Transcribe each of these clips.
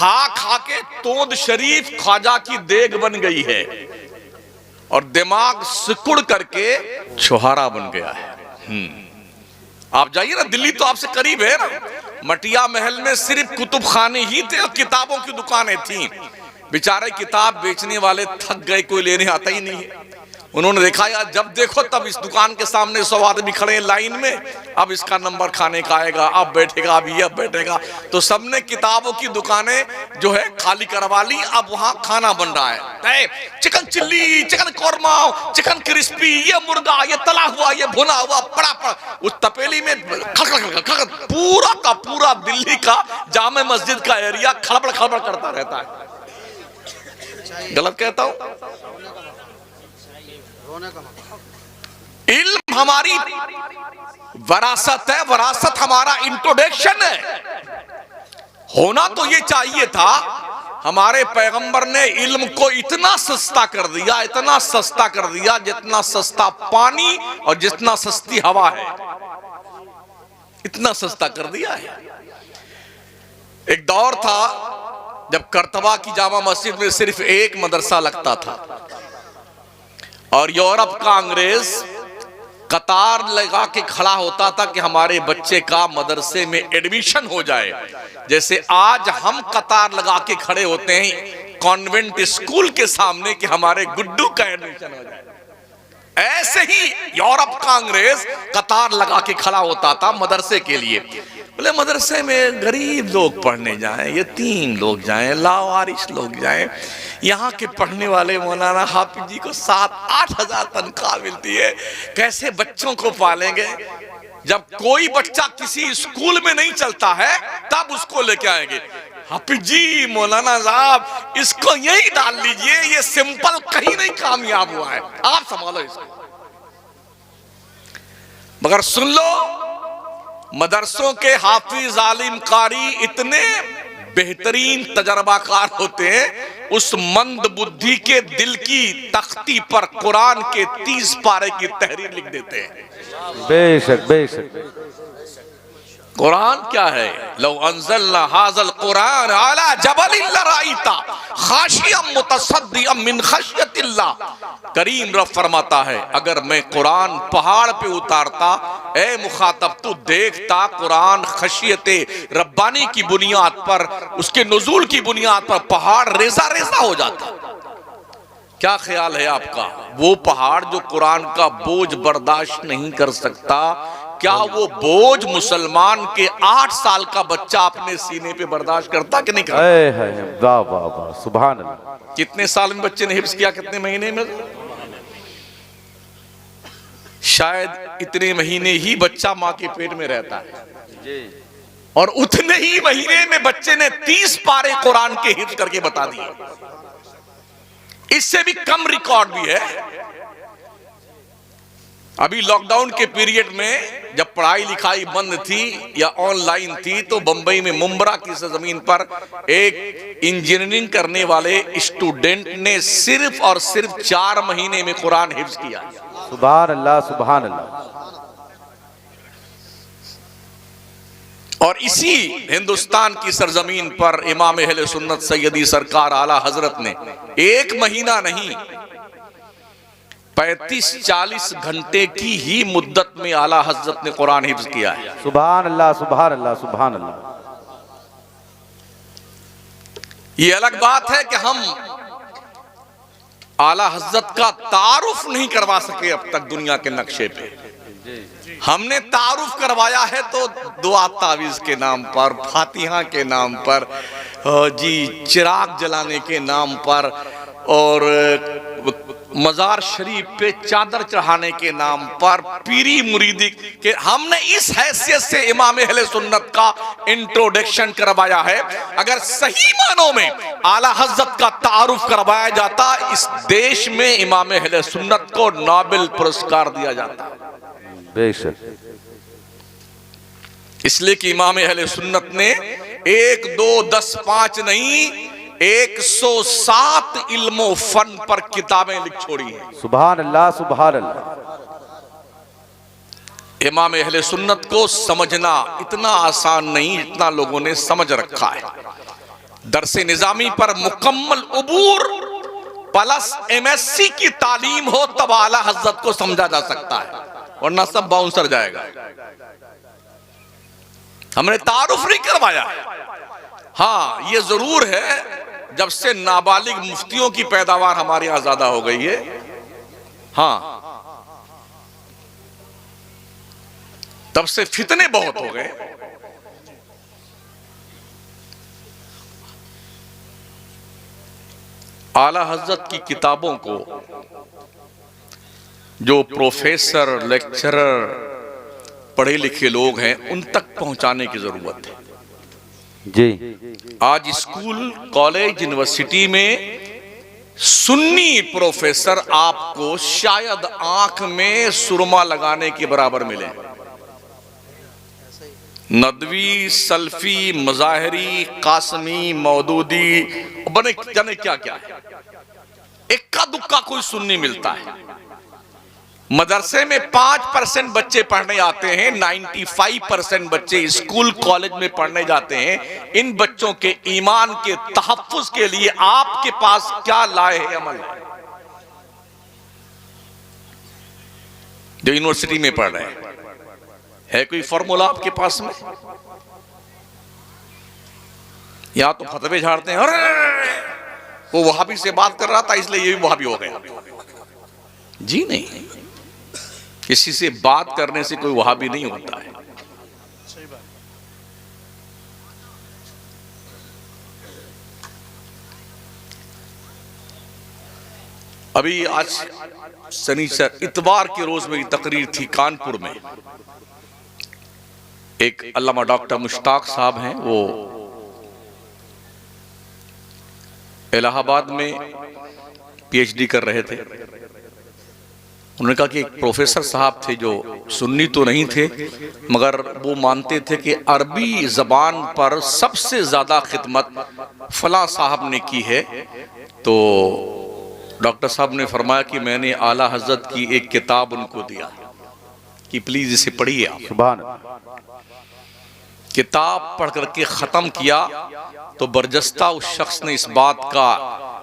खा खा के तोंद शरीफ ख्वाजा की देग बन गई है और दिमाग सिकुड़ करके छुहारा बन गया है। आप जाइए ना, दिल्ली तो आपसे करीब है ना, मटिया महल में सिर्फ कुतुब खाने ही थे और किताबों की दुकानें थी। बेचारे किताब बेचने वाले थक गए, कोई लेने आता ही नहीं है। उन्होंने देखा यार, जब देखो तब इस दुकान के सामने 100 आदमी खड़े हैं लाइन में, अब इसका नंबर खाने का आएगा, अब बैठेगा, अब ये अब बैठेगा। तो सबने किताबों की दुकानें जो है खाली करवा ली। अब वहां खाना बन रहा है, chicken chilli, chicken korma, chicken crispy, ये मुर्गा, ये तला हुआ, ये भुना हुआ, पड़ा पड़ा उस तपेली में पूरा का पूरा दिल्ली का जामे मस्जिद का एरिया खड़बड़ खड़बड़ करता रहता है। गलत कहता हूं? इल्म हमारी वरासत है, वरासत हमारा इंट्रोडक्शन है। होना तो ये चाहिए था। हमारे पैगंबर ने इल्म को इतना सस्ता कर दिया, इतना सस्ता कर दिया, जितना सस्ता पानी और जितना सस्ती हवा है, इतना सस्ता कर दिया है। एक दौर था जब करतबा की जामा मस्जिद में सिर्फ एक मदरसा लगता था और यूरोप का अंग्रेज कतार लगा के खड़ा होता था कि हमारे बच्चे का मदरसे में एडमिशन हो जाए। जैसे आज हम कतार लगा के खड़े होते हैं कॉन्वेंट स्कूल के सामने कि हमारे गुड्डू का एडमिशन हो जाए, ऐसे ही यूरोप का अंग्रेज कतार लगा के खड़ा होता था मदरसे के लिए। बोले मदरसे में गरीब लोग पढ़ने जाएं, यतीम लोग जाएं, लावारिस लोग जाएं। यहाँ के पढ़ने वाले मौलाना हाफिज जी को 7-8 हजार तनख्वाह मिलती है, कैसे बच्चों को पालेंगे? जब कोई बच्चा किसी स्कूल में नहीं चलता है तब उसको लेके आएंगे, हाफिज जी, मौलाना साहब, इसको यही डाल लीजिए, ये सिंपल कहीं नहीं कामयाब हुआ है, आप संभालो इसको। मगर सुन लो, मदरसों के हाफिज आलिम कारी इतने बेहतरीन तजर्बाकार होते हैं, उस मंद बुद्धि के दिल की तख्ती पर कुरान के 30 पारे की तहरीर लिख देते हैं। बेशक बेशक। कुरान क्या है? लौ अंज़लना हाज़ल कुरान अला जबलिन लराइता खाशियम मुतसद्दियम मिन खशियतिल्लाह। करीम रब फरमाता है, अगर मैं कुरान पहाड़ पे उतारता, ए मुखातब तू देखता कुरान खशियते रब्बानी की बुनियाद पर, उसके नुज़ूल की बुनियाद पर पहाड़ रेजा रेजा हो जाता। क्या ख्याल है आपका? वो पहाड़ जो कुरान का बोझ बर्दाश्त नहीं कर सकता, क्या वो बोझ मुसलमान के 8 साल का बच्चा अपने सीने पे बर्दाश्त करता कि नहीं करता? वाह वाह वाह, सुभान अल्लाह। कितने साल में बच्चे ने हिफ्ज किया? कितने महीने में? शायद इतने महीने ही बच्चा माँ के पेट में रहता है और उतने ही महीने में बच्चे ने 30 पारे कुरान के हिफ्ज करके बता दिए। इससे भी कम रिकॉर्ड भी है। अभी लॉकडाउन के पीरियड में जब पढ़ाई लिखाई बंद थी या ऑनलाइन थी, तो बंबई में मुंब्रा की जमीन पर एक इंजीनियरिंग करने वाले स्टूडेंट ने सिर्फ और सिर्फ 4 महीने में कुरान हिफ्ज किया। सुभान अल्लाह, सुभान अल्लाह। और इसी हिंदुस्तान की सरजमीन पर इमाम अहले सुन्नत सैयदी सरकार आला हजरत ने 1 महीना नहीं 35-40 घंटे की ही मुद्दत में आला हजरत ने कुरान हिफ्ज किया है। सुभान अल्लाह, सुभान अल्लाह, सुभान अल्लाह। ये अलग बात है कि हम आला हजरत का तारुफ नहीं करवा सके अब तक दुनिया के नक्शे पे। हमने तारुफ करवाया है तो दुआ तावीज के नाम पर, फातिहा के नाम पर, जी चिराग जलाने के नाम पर, और मजार शरीफ पे चादर चढ़ाने के नाम पर, पीरी मुरीदी के। हमने इस हैसियत से इमाम अहले सुन्नत का इंट्रोडक्शन करवाया है। अगर सही मानों में आला हजरत का तारुफ करवाया जाता, इस देश में इमाम अहले सुन्नत को नोबेल पुरस्कार दिया जाता। बेशक। इसलिए कि इमाम अहले सुन्नत ने 1, 2, 10, 5 नहीं 107 इल्मो फन पर किताबें लिख छोड़ी हैं। सुभान अल्लाह, सुभान अल्लाह। इमाम अहले सुन्नत को समझना इतना आसान नहीं जितना लोगों ने समझ रखा है। दरसे निजामी पर मुकम्मल उबूर प्लस MSc की तालीम हो तब आला हजरत को समझा जा सकता है, वरना सब बाउंसर जाएगा। हमने तारुफ नहीं करवाया। हाँ, ये जरूर है जब से नाबालिग मुफ्तियों की पैदावार हमारे यहां ज्यादा हो गई है, हाँ, तब से फितने बहुत हो गए। आला हजरत की किताबों को जो प्रोफेसर, लेक्चरर, पढ़े लिखे लोग हैं उन तक पहुंचाने की जरूरत है जी। आज स्कूल, कॉलेज, यूनिवर्सिटी में सुन्नी प्रोफेसर आपको शायद आंख में सुरमा लगाने के बराबर मिले। नदवी, सल्फी, मजाहरी, कासमी, मौदूदी, बने जाने क्या क्या है, इक्का दुक्का कोई सुन्नी मिलता है। मदरसे में 5% बच्चे पढ़ने आते हैं, 95% बच्चे स्कूल कॉलेज में पढ़ने जाते हैं। इन बच्चों के ईमान के तहफ्फुज के लिए आपके पास क्या लाए है अमल जो यूनिवर्सिटी में पढ़ रहे हैं? है कोई फॉर्मूला आपके पास में? या तो फतवे झाड़ते हैं, अरे वो वहाबी से बात कर रहा था इसलिए ये भी वहाबी हो गया। जी नहीं, किसी से बात करने से कोई वहाबी नहीं होता है। अभी आज शनिचर इतवार के रोज मेरी तकरीर थी कानपुर में। एक अल्लामा डॉक्टर मुश्ताक साहब हैं, वो इलाहाबाद में PhD कर रहे थे। उन्होंने कहा कि एक प्रोफेसर साहब थे जो सुन्नी तो नहीं थे मगर वो मानते थे कि अरबी जबान पर सबसे ज्यादा खिदमत फला साहब ने की है। तो डॉक्टर साहब ने फरमाया कि मैंने आला हजरत की एक किताब उनको दिया कि प्लीज इसे पढ़िए आप। सुभान अल्लाह। किताब पढ़ करके खत्म किया तो बरजस्ता उस शख्स ने इस बात का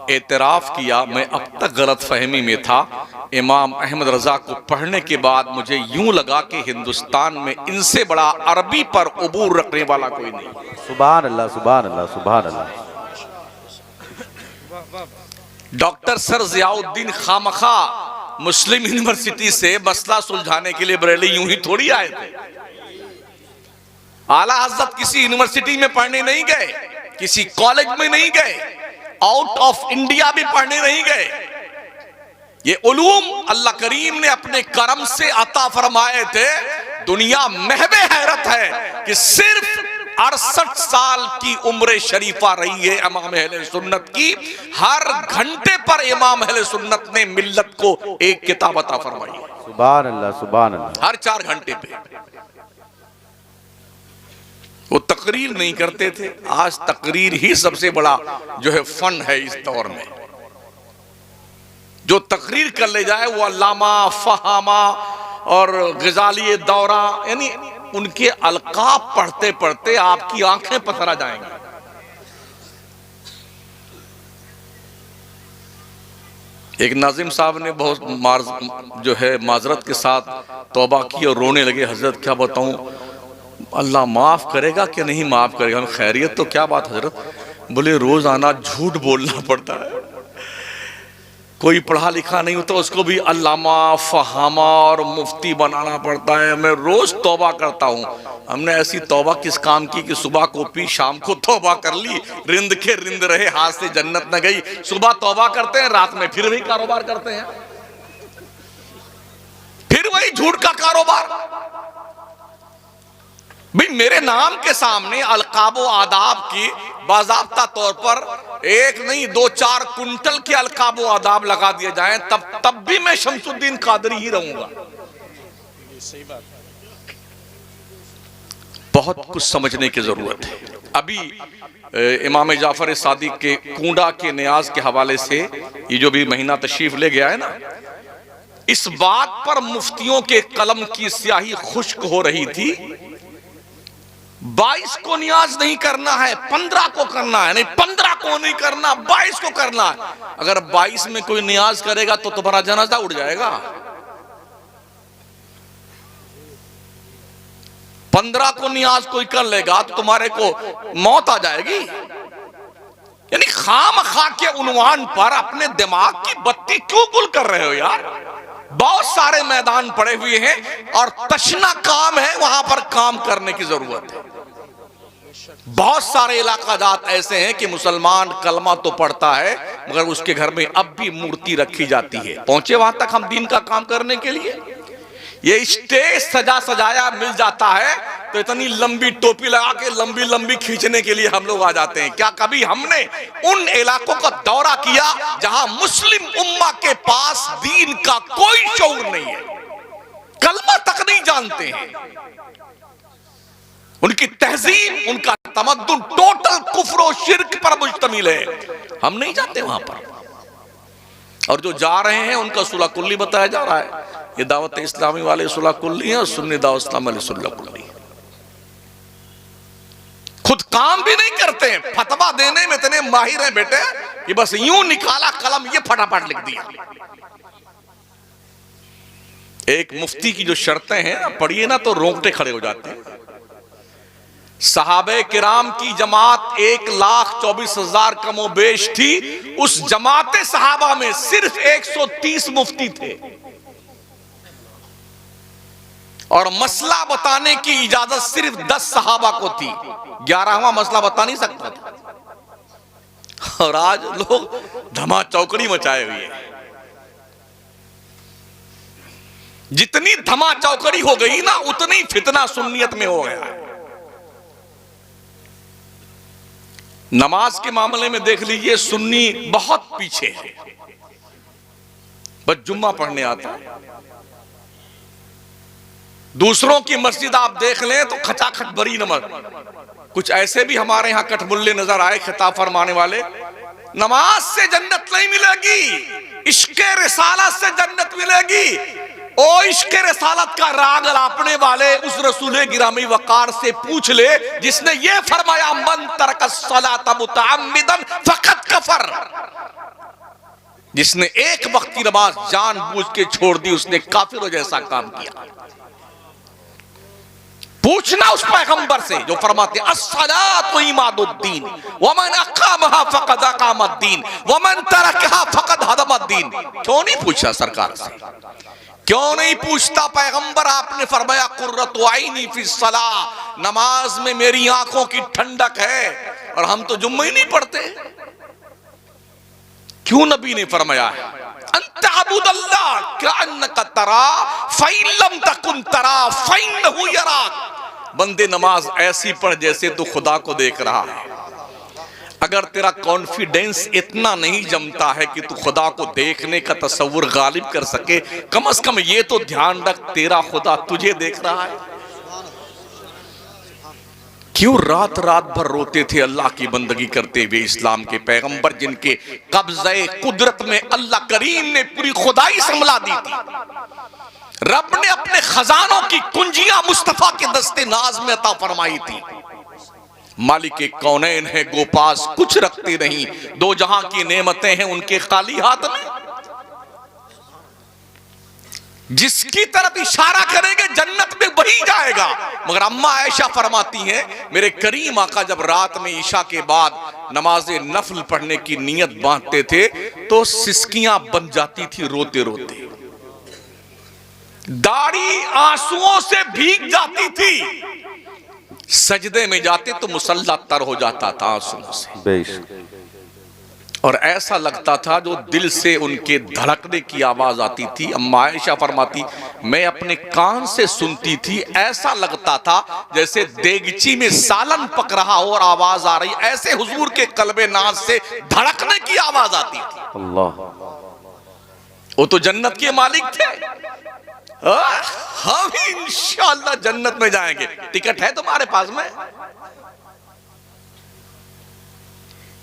एतराफ किया, मैं अब तक गलत फहमी में था। इमाम अहमद रजा को पढ़ने के बाद मुझे यूं लगा कि हिंदुस्तान में इनसे बड़ा अरबी पर उबूर रखने वाला कोई नहीं। सुभान अल्लाह, सुभान अल्लाह, सुभान अल्लाह। डॉक्टर सर जियाउद्दीन खामखा मुस्लिम यूनिवर्सिटी से मसला सुलझाने के लिए बरेली यूं ही थोड़ी आए थे। आला हजरत किसी यूनिवर्सिटी में पढ़ने नहीं गए, किसी कॉलेज में नहीं गए, आउट ऑफ इंडिया भी पढ़ने नहीं गए। ये उलूम अल्लाह करीम ने अपने करम से अता फरमाए थे। दुनिया महबे हैरत है कि सिर्फ 68 साल की उम्र शरीफा रही है इमाम अहले सुन्नत की। हर घंटे पर इमाम अहले सुन्नत ने मिल्लत को एक किताब अता फरमाई है। सुभान अल्लाह, सुभान अल्लाह। हर 4 घंटे पे वो तकरीर नहीं करते थे। आज तकरीर ही सबसे बड़ा जो है फन है इस दौर में। जो तकरीर कर ले जाए वो अल्लामा, फहामा और गजाली दौरा, यानी उनके अलकाब पढ़ते पढ़ते आपकी आंखें पथरा जाएंगी। एक नाजिम साहब ने बहुत जो है माजरत के साथ तौबा की और रोने लगे, हजरत क्या बताऊं, अल्लाह माफ करेगा कि नहीं माफ करेगा? हम खैरियत तो क्या बात हजरत? बोले रोजाना झूठ बोलना पड़ता है। कोई पढ़ा लिखा नहीं होता उसको भी अल्लामा, फहामा और मुफ्ती बनाना पड़ता है। मैं रोज तौबा करता हूँ। हमने ऐसी तौबा किस काम की कि सुबह को पी, शाम को तौबा कर ली, रिंद के रिंद रहे, हाथ से जन्नत न गई। सुबह तौबा करते हैं, रात में फिर वही कारोबार करते हैं, फिर वही झूठ का कारोबार। भाई मेरे नाम के सामने अलकाबो आदाब की बाज़ाब्ता तौर पर एक नहीं 2-4 कुंटल के अलकाबो आदाब लगा दिए जाएं, तब भी मैं शमसुद्दीन कादरी ही रहूंगा। बहुत कुछ समझने की जरूरत है। अभी इमाम जाफर सादिक के कूंडा के नियाज के हवाले से ये जो भी महीना तशरीफ ले गया है ना, इस बात पर मुफ्तियों के कलम की स्याही खुश्क हो रही थी 22 को नियाज नहीं करना है, 15 को करना है, नहीं 15 को नहीं करना, 22 को करना है। अगर 22 में कोई नियाज करेगा तो तुम्हारा जनाजा उड़ जाएगा। 15 को नियाज कोई कर लेगा तो तुम्हारे को मौत आ जाएगी। यानी खामखा के उन्वान पर अपने दिमाग की बत्ती क्यों गुल कर रहे हो यार? बहुत सारे मैदान पड़े हुए हैं और तशना काम है, वहां पर काम करने की जरूरत है। बहुत सारे इलाका जात ऐसे हैं कि मुसलमान कलमा तो पढ़ता है मगर उसके घर में अब भी मूर्ति रखी जाती है। पहुंचे वहां तक हम दीन का काम करने के लिए? ये स्टेज सजा सजाया मिल जाता है तो इतनी लंबी टोपी लगा के लंबी लंबी खींचने के लिए हम लोग आ जाते हैं। क्या कभी हमने उन इलाकों का दौरा किया जहां मुस्लिम उम्मा के पास दीन का कोई शऊर नहीं है, कलमा तक नहीं जानते हैं? उनकी तहजीब, उनका तमद्दुन टोटल कुफ्र और शिर्क पर मुश्तमिल है। हम नहीं जाते वहां पर। और जो जा रहे हैं उनका सुलह कुल्ली बताया जा रहा है। ये दावत इस्लामी वाले सुलह कुल्ली है और सुन्नी दावत इस्लाम वाले सुलह कुल्ली है। खुद काम भी नहीं करते हैं, फतवा देने में इतने माहिर हैं बेटे कि बस यूं निकाला कलम, ये फटाफट लिख दिया। एक मुफ्ती की जो शर्तें हैं पढ़िए ना तो रोंगटे खड़े हो जाते हैं। सहाबे किराम की जमात 1,24,000 कमोबेश थी। उस जमाते सहाबा में सिर्फ 130 मुफ्ती थे और मसला बताने की इजाजत सिर्फ 10 सहाबा को थी। 11वां मसला बता नहीं सकता था। और आज लोग धमा चौकड़ी मचाए हुए हैं। जितनी धमा चौकड़ी हो गई ना उतनी फितना सुन्नियत में हो गया है। नमाज के मामले में देख लीजिए सुन्नी बहुत पीछे है। बस जुम्मा पढ़ने आता है। दूसरों की मस्जिद आप देख लें तो खचाखच बड़ी नमाज। कुछ ऐसे भी हमारे यहां कठमुल्ले नजर आए खिताब फरमाने वाले, नमाज से जन्नत नहीं मिलेगी, इश्क़े रिसालत से जन्नत मिलेगी। ओ इश्क़े रिसालत का राग लापने वाले उस रसूल गिरामी वकार से पूछ ले जिसने ये फरमाया मन तरक सलात मुतअम्मिदन फकत कफर। जिसने एक वक्त की नमाज जानबूझ के छोड़ दी उसने काफिरों जैसा काम किया। पूछना उस पैगंबर से जो फरमाते अस्सलातु इमादुद्दीन वमन अक़ामहा फ़क़द अक़ामद्दीन वमन तरकहा फ़क़द हदमद्दीन। क्यों नहीं पूछा सरकार से? क्यों नहीं पूछता पैगंबर? आपने फरमाया कुर्रतु ऐनी फ़िस्सलाह, नमाज में मेरी आंखों की ठंडक है। और हम तो जुम्मा ही नहीं पढ़ते। क्यों नबी ने फरमाया है अंतअबुदल्लाह कअन्नका तरा फ़इन लम तकुन तरा फ़इन्नहु यराक। बंदे नमाज ऐसी पढ़ जैसे तू खुदा को देख रहा है। अगर तेरा कॉन्फिडेंस इतना नहीं जमता है कि तू खुदा को देखने का तसव्वुर गालिब कर सके, कम से कम ये तो ध्यान रख तेरा खुदा तुझे देख रहा है। क्यों रात रात भर रोते थे अल्लाह की बंदगी करते हुए इस्लाम के पैगंबर, जिनके कब्ज़े कुदरत में अल्लाह करीम ने पूरी खुदाई संभला दी थी। रब ने अपने खजानों की कुंजियां मुस्तफा के दस्ते नाज में अता फरमाई थी। मालिक कौनैन है गोपास कुछ रखते नहीं, दो जहां की नेमतें हैं उनके खाली हाथ में। जिसकी तरफ इशारा करेंगे जन्नत में वही जाएगा। मगर अम्मा आयशा फरमाती हैं मेरे करीम आका जब रात में ईशा के बाद नमाज नफल पढ़ने की नियत बांधते थे तो सिसकियां बन जाती थी रोते रोते, दाढ़ी आंसुओं से भीग जाती थी। सजदे में जाते तो मुसल्ला तर हो जाता था आंसुओं से। और ऐसा लगता था जो दिल से उनके धड़कने की आवाज आती थी। अम्मा आयशा फरमाती मैं अपने कान से सुनती थी, ऐसा लगता था जैसे देगची में सालन पक रहा हो और आवाज आ रही, ऐसे हुजूर के कल्बे नाज से धड़कने की आवाज आती थी। अल्लाह, वो तो जन्नत के मालिक थे। हम इंशाअल्लाह जन्नत में जाएंगे। टिकट है तुम्हारे पास में?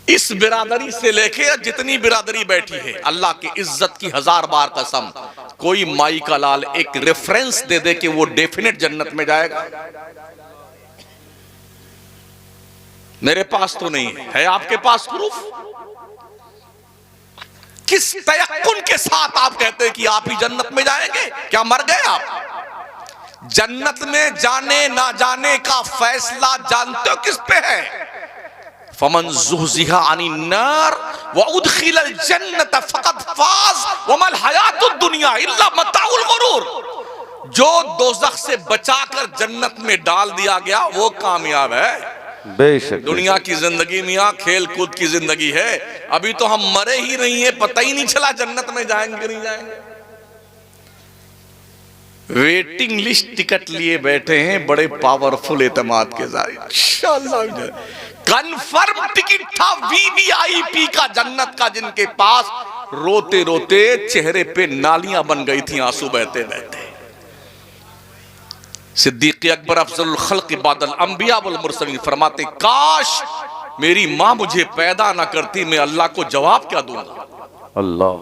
इस बिरादरी से लेके जितनी बिरादरी बैठी है, अल्लाह की इज्जत की 1000 बार कसम, कोई माई का लाल एक रेफरेंस दे दे कि वो डेफिनेट जन्नत में जाएगा? मेरे पास तो नहीं है आपके पास प्रूफ? किस तयक्कुन के साथ आप कहते हैं कि आप ही जन्नत में जाएंगे? क्या मर गए आप? जन्नत में जाने ना जाने का फैसला जानते हो किस पे है? फमन ज़ुहज़िहा अनिन नार व उदखिलल जन्नत फ़क़द फ़ाज़ व मल हयातुद दुनिया इल्ला मताउल गुरूर। जो दोज़ख से बचाकर जन्नत में डाल दिया गया वो कामयाब है। बेशक दुनिया की जिंदगी मियां खेल कूद की जिंदगी है। अभी तो हम मरे ही नहीं है, पता ही नहीं चला जन्नत में जाएंगे कि नहीं जाएंगे। वेटिंग लिस्ट टिकट लिए बैठे हैं बड़े पावरफुल एतमाद के साथ, इंशाअल्लाह कंफर्म टिकट था वीवीआईपी का जन्नत का, जिनके पास रोते रोते चेहरे पे नालियां बन गई थी आंसू बहते बहते। सिद्दीक़ अकबर अफज़लुल खल्क़ बादल अंबिया वल मुरसलीन फरमाते, काश मेरी माँ मुझे पैदा ना करती, मैं अल्लाह को जवाब क्या दूंगा। अल्लाह।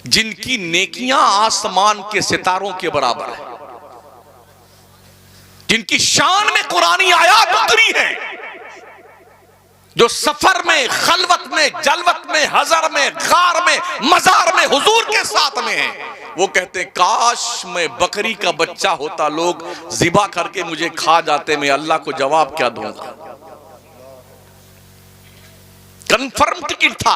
जिनकी नेकियां आसमान के सितारों के बराबर है, जिनकी शान में कुरानी आयात उतरी है, जो सफर में, खलवत में, जलवत में, हजर में, गार में, मजार में हुजूर के साथ में है, वो कहते हैं काश मैं बकरी का बच्चा होता, लोग जिबा करके मुझे खा जाते, मैं अल्लाह को जवाब क्या दूंगा। कन्फर्म टिकट था।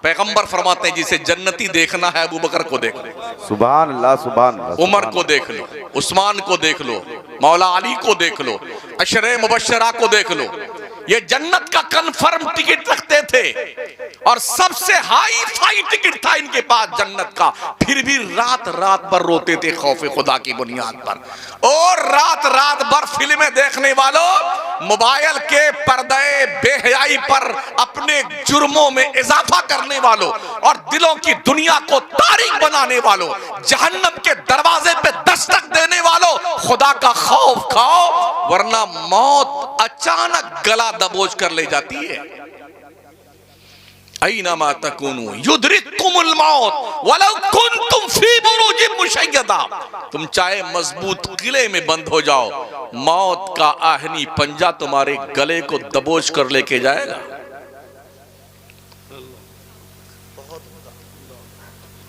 पैगंबर फरमाते हैं जिसे जन्नती देखना है अबू बकर को देख लो, सुभान अल्लाह, सुभान अल्लाह। उमर को देख लो, उस्मान को देख लो, मौला अली को देख लो, अशरे मुबश्शरा को देख लो, ये जन्नत का कन्फर्म टिकट रखते थे और सबसे हाई फाई टिकट था इनके पास जन्नत का। फिर भी रात रात भर रोते थे खौफे खुदा की बुनियाद पर। और रात रात भर फिल्में देखने वालों, मोबाइल के पर्दे बेहयाई पर अपने जुर्मों में इजाफा करने वालों और दिलों की दुनिया को तारीख बनाने वालों, जहन्नम के दरवाजे पे दस्तक देने वालों, खुदा का खौफ खाओ, वरना मौत अचानक गला दबोच कर ले जाती है। ऐनमा तकुनु युद्रिकुमुल मौत वलौ कुंतुम फी बुरूजिन मुशय्यदा। तुम चाहे मजबूत किले में बंद हो जाओ, मौत का आहनी पंजा तुम्हारे गले को दबोच कर लेके जाएगा।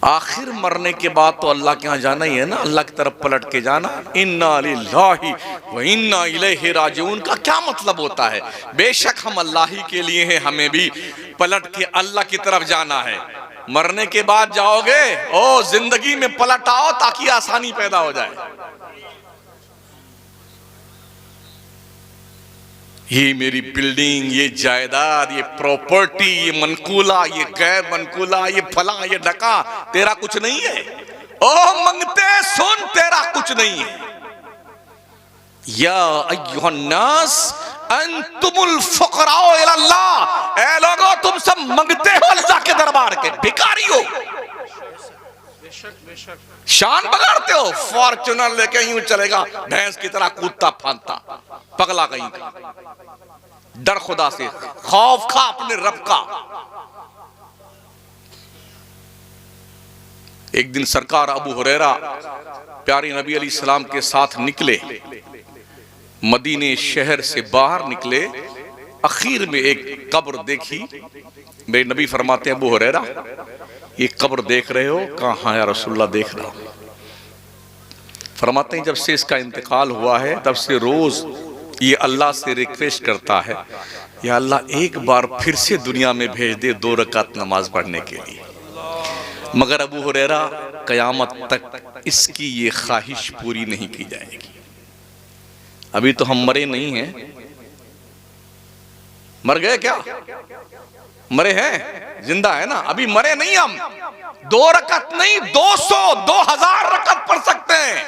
आखिर मरने के बाद तो अल्लाह के यहाँ जाना ही है ना, अल्लाह की तरफ पलट के जाना। इन्ना लिल्लाहि व इन्ना इलैहि राजिऊन का क्या मतलब होता है? बेशक हम अल्लाह ही के लिए हैं, हमें भी पलट के अल्लाह की तरफ जाना है। मरने के बाद जाओगे, ओ जिंदगी में पलट आओ ताकि आसानी पैदा हो जाए। ये मेरी बिल्डिंग, ये जायदाद, ये प्रॉपर्टी, ये मनकूला, ये गैर मनकूला, ये फला, ये ढका, तेरा कुछ नहीं है। ओ मंगते सुन, तेरा कुछ नहीं है। या अय्युहन नास अंतुमुल फुकराओ इलल्लाह, ऐ लोगो तुम सब मंगते हो अल्लाह के दरबार के, भिखारी हो, शान बगाड़ते हो। फॉर्च्यूनर लेके यूं चलेगा भैंस की तरह कूदता फांदता, पगला कहीं का। डर खुदा से, खौफ खा अपने रब का। एक दिन सरकार अबू हुरैरा प्यारे नबी अलैहि सलाम के साथ निकले, मदीने शहर से बाहर निकले, आखिर में एक कब्र देखी। मेरे नबी फरमाते हैं, अबू हुरैरा ये कब्र देख रहे हो? कहा हाँ या रसूलल्लाह देख रहा हूं। फरमाते हैं जब से इसका इंतकाल हुआ है तब से रोज ये अल्लाह से रिक्वेस्ट करता है, या अल्लाह एक बार फिर से दुनिया में भेज दे 2 रकात नमाज पढ़ने के लिए। मगर अबू हुरैरा कयामत तक इसकी ये ख्वाहिश पूरी नहीं की जाएगी। अभी तो हम मरे नहीं हैं। मर गए क्या? मरे हैं, जिंदा है ना, अभी मरे नहीं हम। 2 रकात नहीं, 200 2000 रकात पढ़ सकते हैं।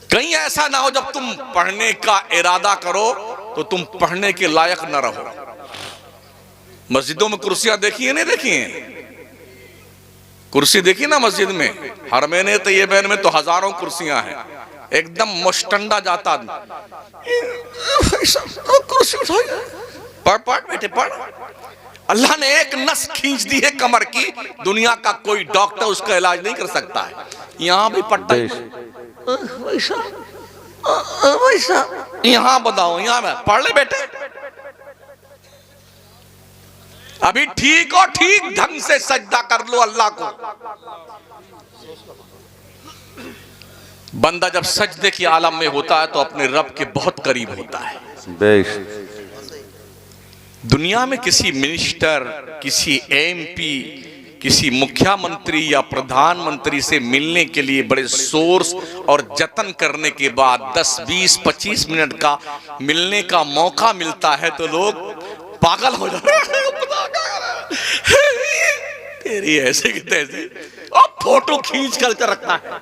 कहीं ऐसा ना हो जब तुम पढ़ने का इरादा करो तो तुम पढ़ने के लायक न रहो। मस्जिदों में कुर्सियां देखी है, नहीं देखी है? कुर्सी देखी ना मस्जिद में, हरमैन तैयबैन में तो हजारों कुर्सियां हैं, एकदम मुश्तंडा जाता। कुर्सी उठाई, पढ़ पढ़ बेटे पढ़। अल्लाह ने एक नस खींच दी है कमर की, दुनिया का कोई डॉक्टर उसका इलाज नहीं कर सकता है। यहां भी पट्टा भाई साहब यहां बताओ, यहां मैं पढ़ ले बेटे, अभी ठीक और ठीक ढंग से सजदा कर लो अल्लाह को। बंदा जब सजदे की आलम में होता है तो अपने रब के बहुत करीब होता है। दुनिया में किसी मिनिस्टर, किसी एमपी, किसी मुख्यमंत्री या प्रधानमंत्री से मिलने के लिए बड़े सोर्स और जतन करने के बाद 10, 20, 25 मिनट का मिलने का मौका मिलता है तो लोग पागल हो जाते हैं। तेरी ऐसे की तैसे, और फोटो खींच कर रखता है।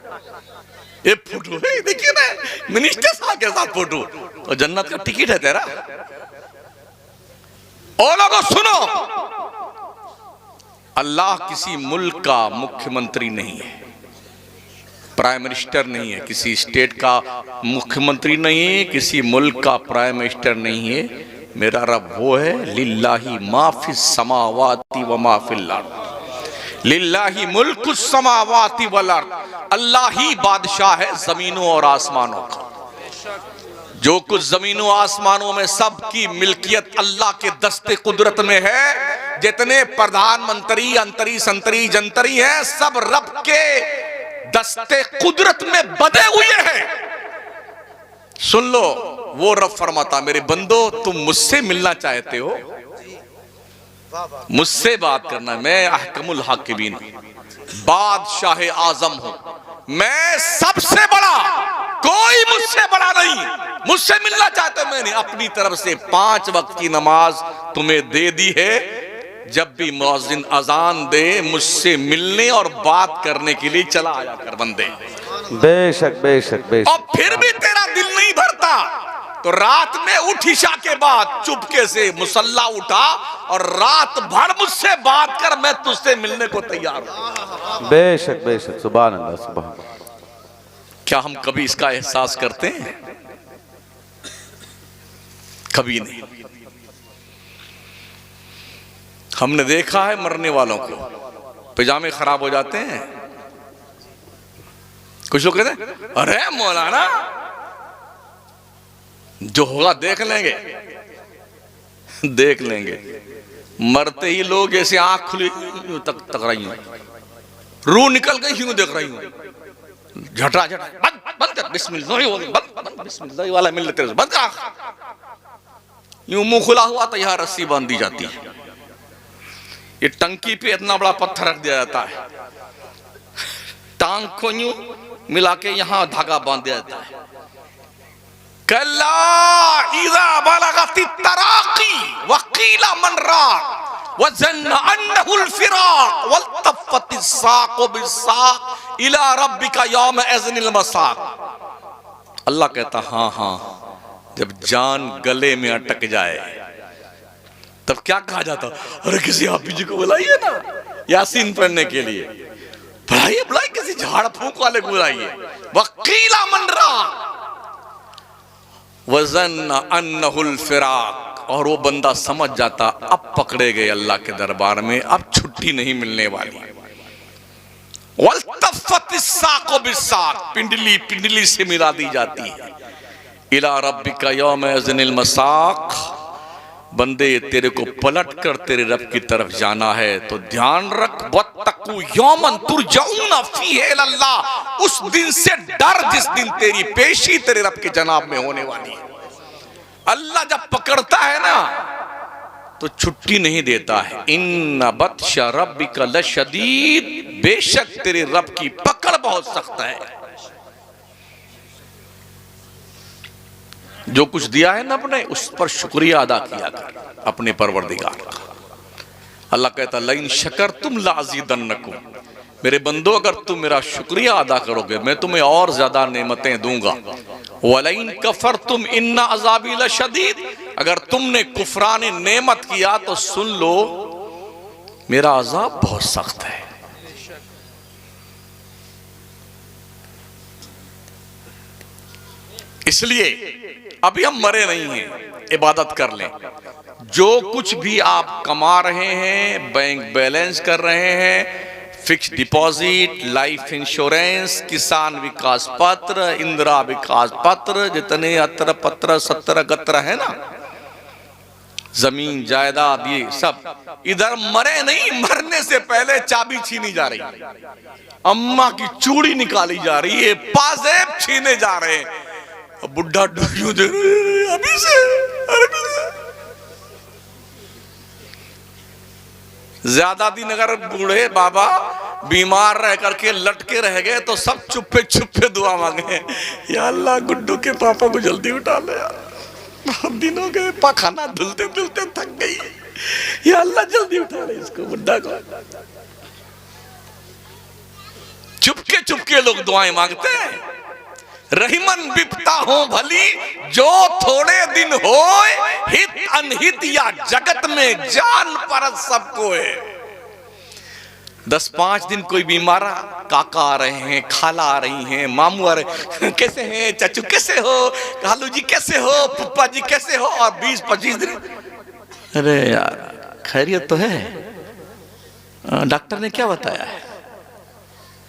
ये फोटो है, देखिए ना, मिनिस्टर साहब के साथ फोटो, तो जन्नत का टिकट है तेरा। और लोगों सुनो, अल्लाह किसी मुल्क का मुख्यमंत्री नहीं है, प्राइम मिनिस्टर नहीं है, किसी स्टेट का मुख्यमंत्री नहीं है, किसी मुल्क का प्राइम मिनिस्टर नहीं है। मेरा रब वो है, लिल्लाही माफिस समावाति व माफिल अर्द, लिल्लाही मुल्कुस समावाति वल अर्द। अल्लाह ही बादशाह है जमीनों और आसमानों का। जो कुछ जमीनों आसमानों में सबकी मिल्कियत अल्लाह के दस्ते कुदरत में है। जितने प्रधानमंत्री, अंतरी, संतरी, जंतरी हैं, सब रब के दस्ते कुदरत में बंधे हुए हैं। सुन लो, वो रब फरमाता, मेरे बंदो तुम मुझसे मिलना चाहते हो, मुझसे बात करना, मैं अहकमुल हाकिमीन, बादशाह आजम हूं, मैं सबसे बड़ा, कोई मुझसे बड़ा नहीं। मुझसे मिलना चाहते हो, मैंने अपनी तरफ से 5 वक्त की नमाज तुम्हें दे दी है। जब भी मुअज्जिन अजान दे, मुझसे मिलने और बात करने के लिए चला आया कर बंदे। बेशक बेशक बेशक। और फिर भी तेरा दिल नहीं भरता तो रात में उठ इशा के बाद चुपके से मुसल्ला उठा और रात भर मुझसे बात कर, मैं तुझसे मिलने को तैयार हूं। बेशक बेशक, सुभान अल्लाह, सुभान। क्या हम कभी इसका एहसास करते हैं? कभी नहीं। हमने देखा है मरने वालों को पजामे खराब हो जाते हैं। कुछ लोग कहते हैं, अरे मौलाना जो होगा देख लेंगे, देख लेंगे। मरते ही लोग ऐसे आंख खुली तक रही हूं, रूह निकल गई, यूं देख रही हूं, झटा झटा, बंद कर, बिस्मिल्लाह, बंद बिस्मिल्लाह वाला मिल लेते, बंद कर। यूं मुंह खुला हुआ तो यहां रस्सी बांध दी जाती है। ये टंकी पे इतना बड़ा पत्थर रख दिया जाता है, टांग को यूं मिला के यहां धागा बांध दिया जाता है। कल्ला इज़ा बलगति तराकी वकीला मन राक वज़न्न अन्नहुल फिराक वल्तफ़ति साक़ु बिस्साक़ इला रब्बिका यौम इज़निल मसाक़। अल्लाह कहता, हाँ हाँ, जब जान गले में अटक जाए तब क्या कहा जाता? अरे किसी हाफिज जी को बुलाइए ना यासीन पढ़ने के लिए, बुलाइए बुलाइए, किसी झाड़ फूक वाले को बुलाइए। वकीला मन राक वज़न्न अन्नहुल फिराक, और वो बंदा समझ जाता अब पकड़े गए अल्लाह के दरबार में, अब छुट्टी नहीं मिलने वाली। वल्तफ़ति साक़ु बिस्साक़, पिंडली पिंडली से मिला दी जाती है। इला रब्बिका यौम इज़निल मसाक़, बंदे तेरे को पलट कर तेरे रब की तरफ जाना है तो ध्यान रख, वत्तकू यौमन तुरजऊना फीहि इलल्लाह, उस दिन से डर जिस दिन तेरी पेशी तेरे रब के जनाब में होने वाली है। अल्लाह जब पकड़ता है ना तो छुट्टी नहीं देता है। इन्ना बत्शा रब्बिका लशदीद, बेशक तेरे रब की पकड़ बहुत सख्त है। जो कुछ दिया है ना अपने, उस पर शुक्रिया अदा किया कर अपने परवरदिगार का। अल्लाह कहता, लइन शकरतुम लाज़ीदन्नकुम, मेरे बंदो अगर तुम मेरा शुक्रिया अदा करोगे मैं तुम्हें और ज्यादा नेमतें दूंगा। वलइन कफरतुम इन्ना अज़ाबी लशदीद, अगर तुमने कुफरान नेमत किया तो सुन लो मेरा अज़ाब बहुत सख्त है। इसलिए अभी हम मरे नहीं हैं, इबादत कर लें। जो कुछ भी आप कमा रहे हैं, बैंक बैलेंस कर रहे हैं, फिक्स डिपॉजिट, लाइफ इंश्योरेंस, किसान विकास पत्र, इंदिरा विकास पत्र, जितने अत्र पत्र सत्र गत्र है ना, जमीन जायदाद, ये सब इधर मरे नहीं, मरने से पहले चाबी छीनी जा रही है, अम्मा की चूड़ी निकाली जा रही है, पाजेब छीने जा रहे हैं, बुढ़ा डुगियों दे अभी से, अभी से। ज्यादा दिन अगर बूढ़े बाबा बीमार रह करके लटके रह गए तो सब चुप्पे चुप्पे दुआ मांगे, या अल्लाह गुड्डू के पापा को जल्दी उठा ले यार, बहुत दिन हो गए, पखाना धुलते धुलते थक गई, या अल्लाह जल्दी उठा ले इसको, बुड्ढा को। चुपके चुपके लोग दुआएं मांगते हैं। रहीमन विपता हो भली जो थोड़े दिन होए, हित अनहित या जगत में जान पर सबको है। 10-5 दिन कोई बीमार, काका आ रहे हैं, खाला आ रही हैं, मामू आ रहे, कैसे हैं चाचू, कैसे हो कालू जी, कैसे हो पुप्पा जी, कैसे हो, और 20-25 दिन, अरे यार खैरियत तो है, डॉक्टर ने क्या बताया है,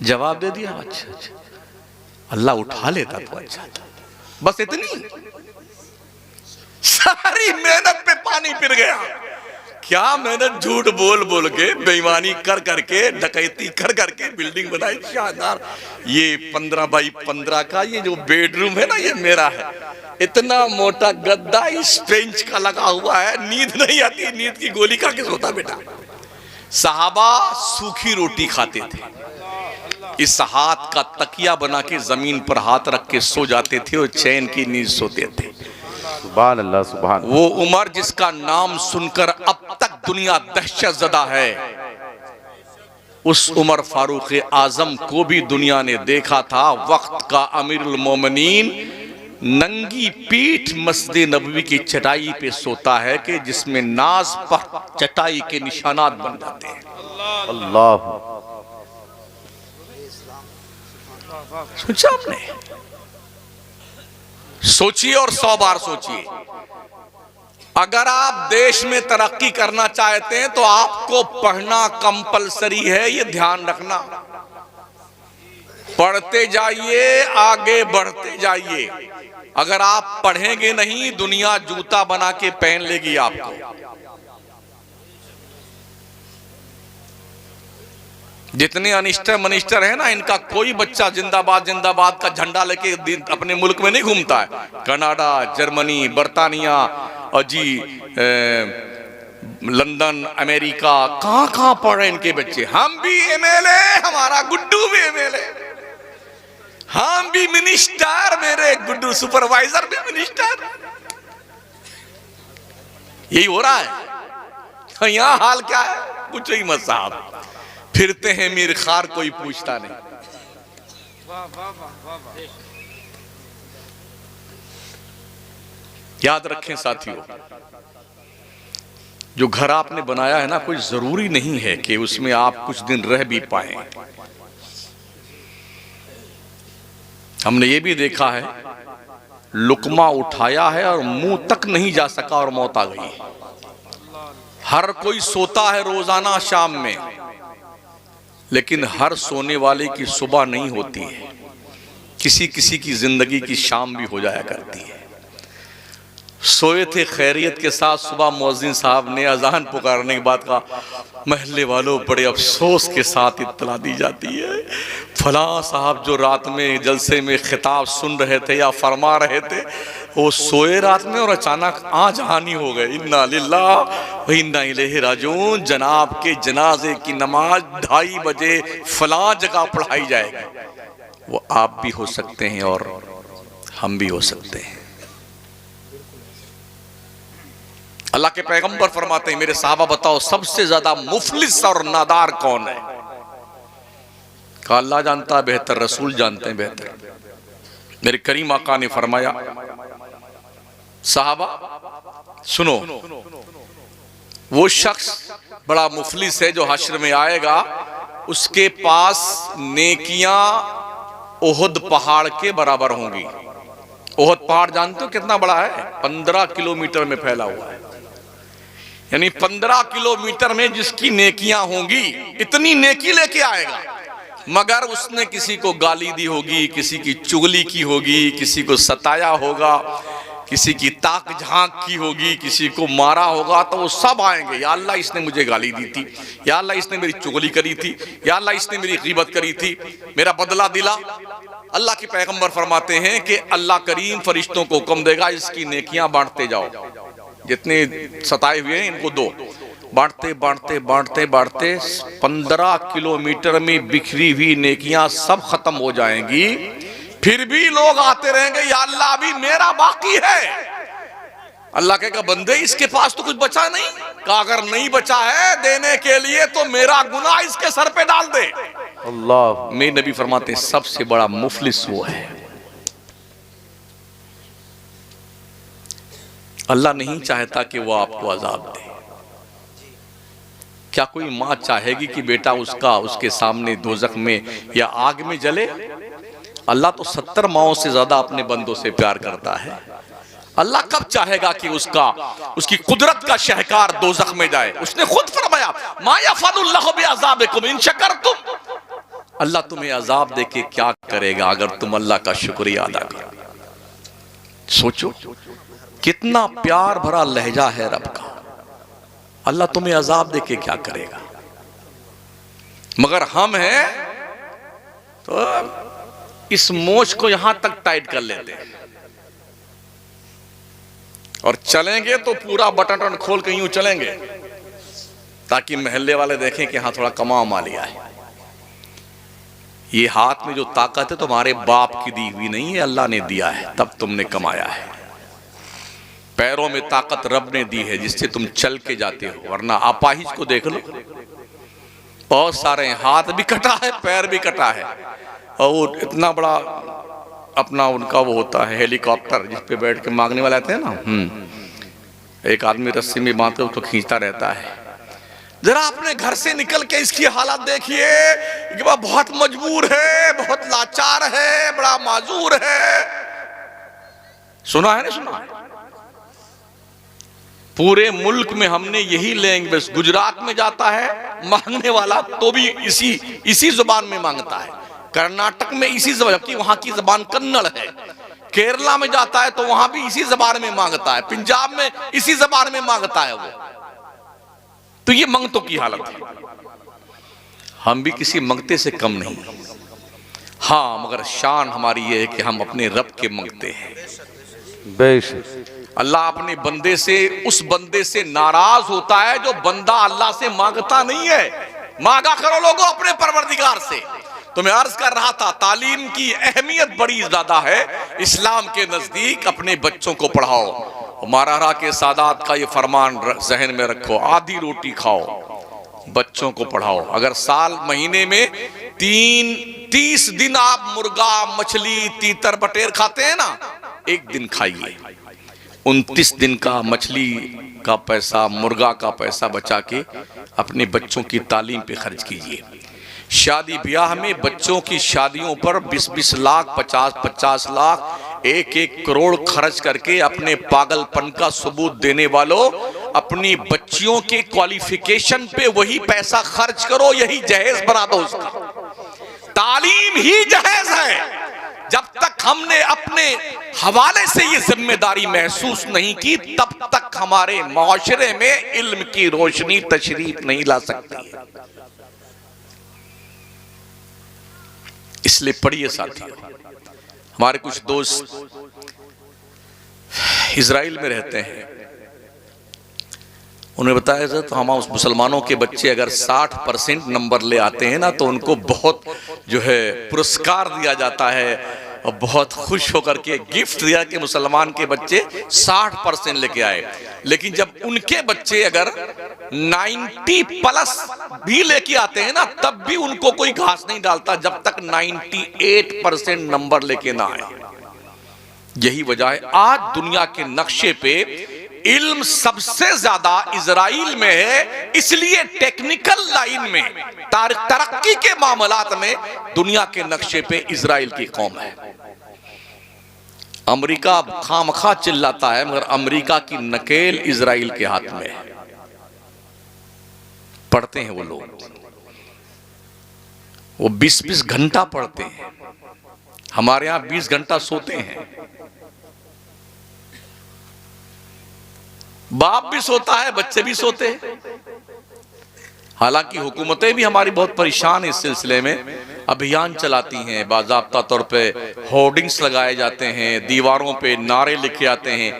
जवाब दे दिया, अच्छा अच्छा, अल्लाह उठा लेता तो अच्छा था, बस इतनी सारी मेहनत पे पानी फिर गया। क्या मेहनत, झूठ बोल बोल के, बेईमानी कर करके, डकैती कर करके बिल्डिंग बनाई शानदार। ये 15x15 का ये जो बेडरूम है ना, ये मेरा है, इतना मोटा गद्दा इस बेंच का लगा हुआ है, नींद नहीं आती, नींद की गोली खा के सोता बेटा। सहाबा सूखी रोटी खाते थे, इस हाथ का तकिया बना के जमीन पर हाथ रख के सो जाते थे और चैन की नींद सोते थे। सुभान अल्लाह, सुभान। वो उमर जिसका नाम सुनकर अब तक दुनिया दहशत ज़दा है, उस उमर फारूक आजम को भी दुनिया ने देखा था वक्त का अमीरुल मोमिनीन नंगी पीठ मस्जिद नबवी की चटाई पे सोता है कि जिसमें नाज पर चटाई के निशानात बन जाते हैं। अल्लाह, सोचा आपने? सोचिए और 100 बार सोचिए। अगर आप देश में तरक्की करना चाहते हैं तो आपको पढ़ना कंपलसरी है, ये ध्यान रखना। पढ़ते जाइए, आगे बढ़ते जाइए। अगर आप पढ़ेंगे नहीं, दुनिया जूता बना के पहन लेगी आपको। जितने अनिस्टर मनिस्टर है ना, इनका कोई बच्चा जिंदाबाद जिंदाबाद का झंडा लेके अपने मुल्क में नहीं घूमता है। कनाडा, जर्मनी, बर्तानिया और जी लंदन, अमेरिका, कहां कहां पढ़ रहे इनके बच्चे। हम भी एमएलए, हमारा गुड्डू भी एमएलए, हम भी मिनिस्टर, मेरे गुड्डू सुपरवाइजर भी मिनिस्टर। यही हो रहा है। यहां हाल क्या है पूछो ही मत साहब, फिरते हैं मीर खार, कोई पूछता नहीं। याद रखें साथियों, जो घर आपने बनाया है ना, कोई जरूरी नहीं है कि उसमें आप कुछ दिन रह भी पाए। हमने ये भी देखा है, लुकमा उठाया है और मुंह तक नहीं जा सका और मौत आ गई। हर कोई सोता है रोजाना शाम में, लेकिन हर सोने वाले की सुबह नहीं होती है। किसी किसी की जिंदगी की शाम भी हो जाया करती है। सोए थे खैरियत के साथ, सुबह मुअज्जिन साहब ने अजान पुकारने के बाद कहा, महल्ले वालों बड़े अफसोस के साथ इत्तला दी जाती है, फलां साहब जो रात में जलसे में खिताब सुन रहे थे या फरमा रहे थे, वो सोए रात में और अचानक आज हानि हो गए। इन्ना लिल्लाह व इन्ना इलैहि राजिऊन। जनाब के जनाजे की नमाज 2:30 बजे फलां जगह पढ़ाई जाएगी। वो आप भी हो सकते हैं और हम भी हो सकते हैं। अल्लाह के पैगंबर फरमाते हैं, मेरे साहबा बताओ सबसे ज्यादा मुफलिस और नादार कौन है? कहा अल्लाह जानता है बेहतर, रसूल जानते हैं बेहतर। मेरे करीम आका ने फरमाया, साहबा सुनो, वो शख्स बड़ा मुफलिस है जो हश्र में आएगा, उसके पास नेकियां ओहद पहाड़ के बराबर होंगी। ओहद पहाड़ जानते हो कितना बड़ा है? 15 किलोमीटर में फैला हुआ है। यानी 15 किलोमीटर में जिसकी नेकियां होंगी इतनी नेकी लेके आएगा, मगर उसने किसी को गाली दी होगी, किसी की चुगली की होगी, किसी को सताया होगा, किसी की ताक झांक की होगी, किसी को मारा होगा, तो वो सब आएंगे, या अल्लाह इसने मुझे गाली दी थी, या अल्लाह इसने मेरी चुगली करी थी, या अल्लाह इसने मेरी गीबत करी थी, मेरा बदला दिला। अल्लाह के पैगंबर फरमाते हैं कि अल्लाह करीम फरिश्तों को हुक्म देगा इसकी नेकियां बांटते जाओ, जितने सताए हुए हैं इनको दो। बांटते बांटते बांटते बांटते 15 किलोमीटर में बिखरी हुई नेकियां सब खत्म हो जाएंगी। फिर भी लोग आते रहेंगे, या अल्लाह अभी मेरा बाकी है। अल्लाह कहेगा बंदे इसके पास तो कुछ बचा नहीं, का अगर नहीं बचा है देने के लिए तो मेरा गुनाह इसके सर पे डाल दे। अल्लाह। मेरे नबी फरमाते हैं सबसे बड़ा मुफलिस वो है। अल्लाह नहीं चाहता कि वो आपको अजाब दे। क्या कोई माँ चाहेगी कि बेटा उसके सामने दोजख में या आग में जले? अल्लाह तो 70 माओं से ज्यादा अपने बंदों से प्यार करता है। अल्लाह कब चाहेगा कि उसकी कुदरत का शहकार दोजख में जाए? उसने खुद फरमाया मा यफ़अलुल्लाहु बिअज़ाबिकुम इन शकरतुम। अल्लाह तुम्हें अजाब देके क्या करेगा अगर तुम अल्लाह का शुक्रिया अदा करो। सोचो कितना प्यार भरा लहजा है रब का। अल्लाह तुम्हें अजाब देके क्या करेगा? मगर हम हैं तो इस मोच को यहां तक टाइट कर लेते हैं और चलेंगे तो पूरा बटन खोल के यूं चलेंगे ताकि मोहल्ले वाले देखें कि हाँ थोड़ा कमा लिया है। ये हाथ में जो ताकत है तुम्हारे बाप की दी हुई नहीं है, अल्लाह ने दिया है, तब तुमने कमाया है। पैरों में ताकत रब ने दी है जिससे तुम चल के जाते हो, वरना अपाहिज को देख लो, बहुत सारे हाथ भी कटा है, पैर भी कटा है, और वो इतना बड़ा अपना उनका वो होता है हेलीकॉप्टर जिस पे बैठ के मांगने वाले आते हैं ना, एक आदमी रस्सी में बांध कर उसको खींचता रहता है। जरा अपने घर से निकल के इसकी हालत देखिए कि वह बहुत मजबूर है, बहुत लाचार है, बड़ा माजूर है। सुना है ना? सुना है? पूरे मुल्क में हमने यही लैंग्वेज, गुजरात में जाता है मांगने वाला तो भी इसी जुबान में मांगता है, कर्नाटक में इसी जबान, जबकि वहां की जबान कन्नड़ है, केरला में जाता है तो वहां भी इसी जबान में मांगता है, पंजाब में इसी जबान में मांगता है वो। तो ये मंगतों की हालत है। हम भी किसी मंगते से कम नहीं, हाँ, मगर शान हमारी ये है कि हम अपने रब के मंगते हैं। बेशक अल्लाह अपने बंदे से, उस बंदे से नाराज होता है जो बंदा अल्लाह से मांगता नहीं है। मांगा करो लोगों अपने परवरदिगार से। तो मैं अर्ज कर रहा था तालीम की अहमियत बड़ी ज्यादा है इस्लाम के नजदीक। अपने बच्चों को पढ़ाओ। महाराणा के सादात का ये फरमान जहन में रखो, आधी रोटी खाओ, बच्चों को पढ़ाओ। अगर साल महीने में 30 दिन आप मुर्गा, मछली, तीतर, बटेर खाते हैं ना, एक दिन खाइए। 29 दिन का मछली का पैसा, मुर्गा का पैसा बचा के अपने बच्चों की तालीम पे खर्च कीजिए। शादी ब्याह में बच्चों की शादियों पर 20-20 लाख, 50-50 लाख, 1-1 करोड़ खर्च करके अपने पागलपन का सबूत देने वालों, अपनी बच्चियों के क्वालिफिकेशन पे वही पैसा खर्च करो, यही जहेज बना दो उसका। तालीम ही जहेज है। जब तक हमने अपने हवाले से ये जिम्मेदारी महसूस नहीं की, तब तक हमारे माशरे में इल्म की रोशनी तशरीफ नहीं ला सकती है। इसलिए पढ़िए साथियों। हमारे कुछ दोस्त इजराइल में रहते हैं, उन्हें बताया जाए तो हम उस मुसलमानों के बच्चे अगर 60% नंबर ले आते हैं ना, तो उनको बहुत जो है पुरस्कार दिया जाता है और बहुत खुश होकर के गिफ्ट दिया कि मुसलमान के बच्चे 60% लेके आए। लेकिन जब उनके बच्चे अगर 90+ भी लेके आते हैं ना, तब भी उनको कोई घास नहीं डालता जब तक 98% नंबर लेके ना आए। यही वजह है आज दुनिया के नक्शे पे इल्म सबसे ज्यादा इजराइल में है। इसलिए टेक्निकल लाइन में, तरक्की के मामलात में दुनिया के नक्शे पे इजराइल की कौम है। अमेरिका खामखा चिल्लाता है, मगर अमेरिका की नकेल इजराइल के हाथ में है। पढ़ते हैं वो लोग, वो 20-20 घंटा पढ़ते हैं। हमारे यहां 20 घंटा सोते हैं। बाप भी सोता है, बच्चे भी सोते हैं। हालांकि हुकूमतें भी हमारी बहुत परेशान इस सिलसिले में, अभियान चलाती हैं, बाज़ाब्ता तौर पे होर्डिंग्स लगाए जाते हैं, दीवारों पे नारे लिखे जाते हैं,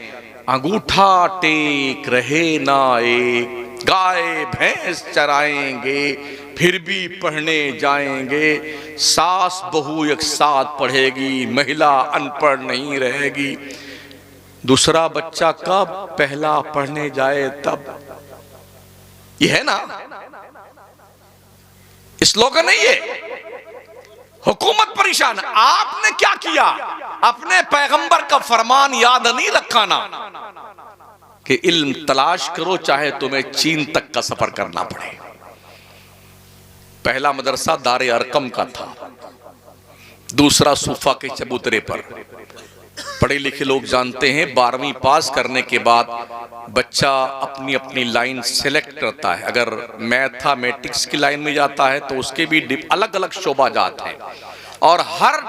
अंगूठा टेक रहे ना एक, गाय भैंस चराएंगे फिर भी पढ़ने जाएंगे, सास बहू एक साथ पढ़ेगी, महिला अनपढ़ नहीं रहेगी, दूसरा बच्चा कब पहला पढ़ने जाए तब। ये है ना स्लोगन है ये। हुकूमत परेशान। आपने क्या किया? अपने पैगंबर का फरमान याद नहीं रखा ना कि इल्म तलाश करो चाहे तुम्हें चीन तक का सफर करना पड़े। पहला मदरसा दारे अरकम का था, दूसरा सूफा के चबूतरे पर। पढ़े लिखे लोग जानते हैं 12वीं पास करने के बाद बच्चा अपनी अपनी लाइन सेलेक्ट करता है। अगर मैथमेटिक्स की लाइन में जाता है तो उसके भी अलग अलग शोबा जात हैं, और हर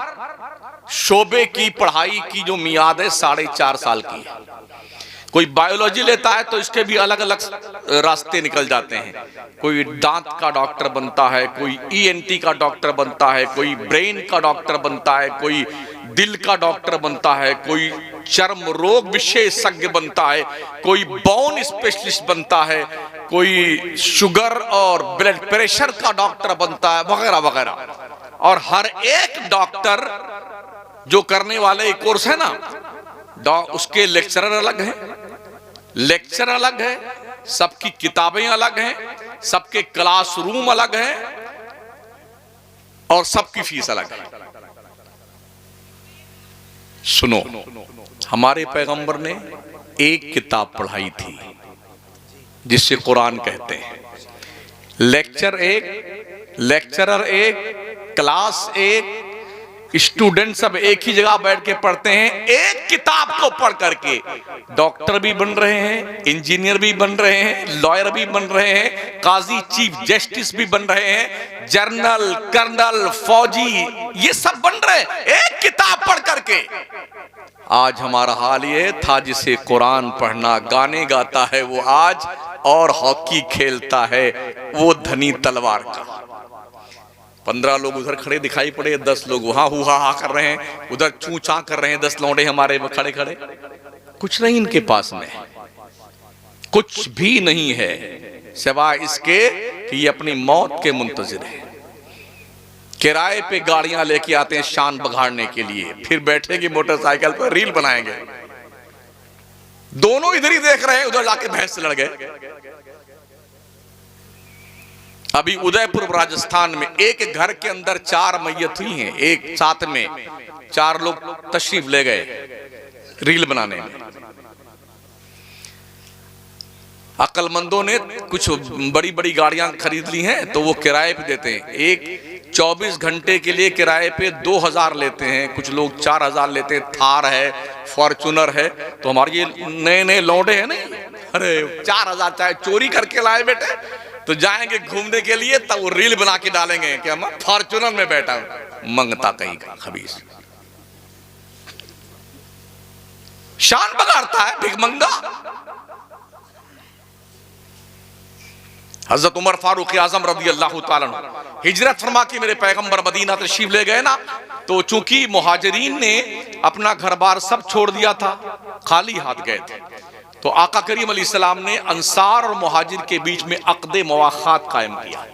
शोबे की पढ़ाई की जो मियाद है 4.5 साल की है। कोई बायोलॉजी लेता है तो इसके भी अलग अलग रास्ते निकल जाते हैं। कोई दांत का डॉक्टर बनता है, कोई ENT का डॉक्टर बनता है, कोई ब्रेन का डॉक्टर बनता है, कोई दिल का डॉक्टर बनता है, कोई चर्म रोग विशेषज्ञ बनता है, कोई बोन स्पेशलिस्ट बनता है, कोई शुगर और ब्लड प्रेशर का डॉक्टर बनता है, वगैरह वगैरह। और हर एक डॉक्टर जो करने वाले कोर्स है ना, उसके लेक्चरर अलग हैं, लेक्चर अलग है, सबकी किताबें अलग हैं, सबके क्लासरूम अलग हैं, और सबकी फीस अलग है। सुनो, हमारे पैगंबर ने एक किताब पढ़ाई थी जिससे कुरान कहते हैं। लेक्चर एक, लेक्चरर एक, क्लास एक, स्टूडेंट सब एक ही जगह बैठ के पढ़ते हैं। एक किताब को पढ़ करके डॉक्टर भी बन रहे हैं, इंजीनियर भी बन रहे हैं, लॉयर भी बन रहे हैं, काजी चीफ जस्टिस भी बन रहे हैं, जनरल कर्नल फौजी ये सब बन रहे हैं एक किताब पढ़ करके। आज हमारा हाल ये था, जिसे कुरान पढ़ना, गाने गाता है वो आज, और हॉकी खेलता है वो धनी तलवार का। 15 लोग उधर खड़े दिखाई पड़े, 10 लोग वहां हुआ हा कर रहे हैं, उधर चू चा कर रहे हैं 10 लौंडे हमारे खड़े खड़े। कुछ नहीं इनके पास में, कुछ भी नहीं है सिवाय इसके कि ये अपनी मौत के मुंतजिर है। किराए पे गाड़ियां लेके आते हैं शान बघाड़ने के लिए, फिर बैठेंगे मोटरसाइकिल पर रील बनाएंगे। दोनों इधर ही देख रहे हैं, उधर जाके भैंस से लड़ गए। अभी उदयपुर राजस्थान में एक घर के अंदर 4 मैयत हुई हैं, एक साथ में 4 लोग तशरीफ ले गए रील बनाने में। अक्लमंदों ने कुछ बड़ी बड़ी गाड़ियां खरीद ली हैं तो वो किराए पे देते हैं। एक 24 घंटे के लिए किराए पे 2000 लेते हैं, कुछ लोग 4000 लेते हैं। थार है, फॉर्चूनर है। तो हमारे ये नए नए लौंडे हैं नहीं, अरे 4000 चाहे चोरी करके लाए बेटे तो जाएंगे घूमने के लिए, तब वो रील बना के डालेंगे कि हम फॉर्चूनर में बैठा हूं। मंगता कहीं का खबीस, शान बगाड़ता है भिखमंगा। हजरत उमर फारूक आजम रज़ी अल्लाह ताला अन्हु हिजरत फरमा के मेरे पैगंबर मदीना तशरीफ ले गए ना, तो चूंकि मुहाजिरीन ने अपना घर बार सब छोड़ दिया था, खाली हाथ गए थे, तो आका करीम अलैहिस्सलाम ने अंसार और मुहाजिर के बीच में अक़्दे मुवाख़ात कायम किया।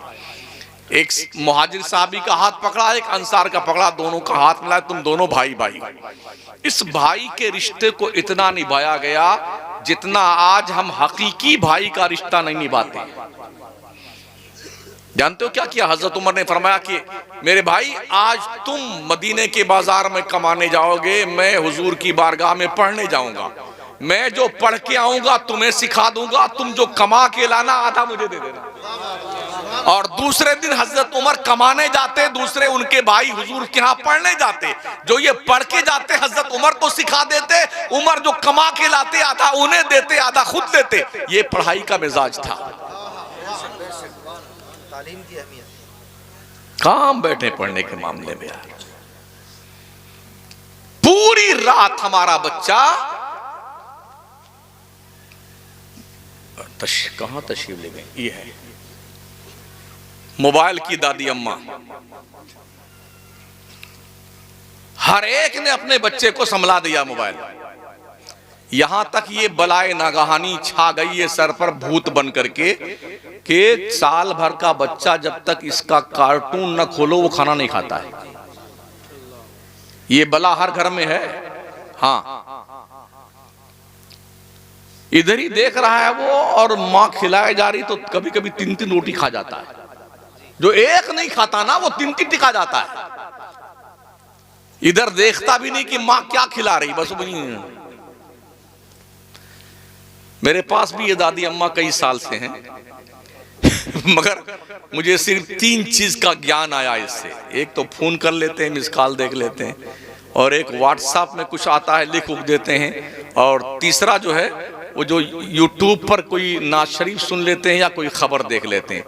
एक मुहाजिर साहबी का हाथ पकड़ा, एक अंसार का पकड़ा, दोनों का हाथ मिलाया, तुम दोनों भाई भाई। इस भाई के रिश्ते को इतना निभाया गया जितना आज हम हकीकी भाई का रिश्ता नहीं निभाते। जानते हो क्या किया? हजरत उमर ने फरमाया कि मेरे भाई, आज तुम मदीने के बाजार में कमाने जाओगे, मैं हुजूर की बारगाह में पढ़ने जाऊंगा। मैं जो पढ़ के आऊंगा तुम्हें सिखा दूंगा, तुम जो कमा के लाना आधा मुझे दे देना। और दूसरे दिन हजरत उमर कमाने जाते, दूसरे उनके भाई हुजूर के यहाँ पढ़ने जाते। जो ये पढ़ के जाते हजरत उमर को सिखा देते, उमर जो कमा के लाते आधा उन्हें देते, आधा खुद देते। ये पढ़ाई का मिजाज था। तालीम की अहमियत। काम बैठे पढ़ने के मामले में यार, पूरी रात हमारा बच्चा कहां तशरीफ ले गए, ये है मोबाइल की दादी अम्मा, हर एक ने अपने बच्चे को संभला दिया मोबाइल। यहां तक ये बलाए नागहानी छा गई है सर पर भूत बन करके कि साल भर का बच्चा जब तक इसका कार्टून न खोलो वो खाना नहीं खाता है। ये बला हर घर में है। हाँ, इधर ही देख रहा है वो, और मां खिलाए जा रही तो कभी कभी 3-3 रोटी खा जाता है। जो एक नहीं खाता ना वो 3-3 टिका जाता है। इधर देखता भी नहीं कि मां क्या खिला रही, बस वही। मेरे पास भी ये दादी अम्मा कई साल से हैं मगर मुझे सिर्फ 3 चीज का ज्ञान आया इससे। एक तो फोन कर लेते हैं, मिस कॉल देख लेते हैं, और एक व्हाट्सएप में कुछ आता है लिख उख देते हैं, और तीसरा जो है वो जो यूट्यूब पर कोई नात शरीफ सुन लेते हैं या कोई खबर देख लेते हैं।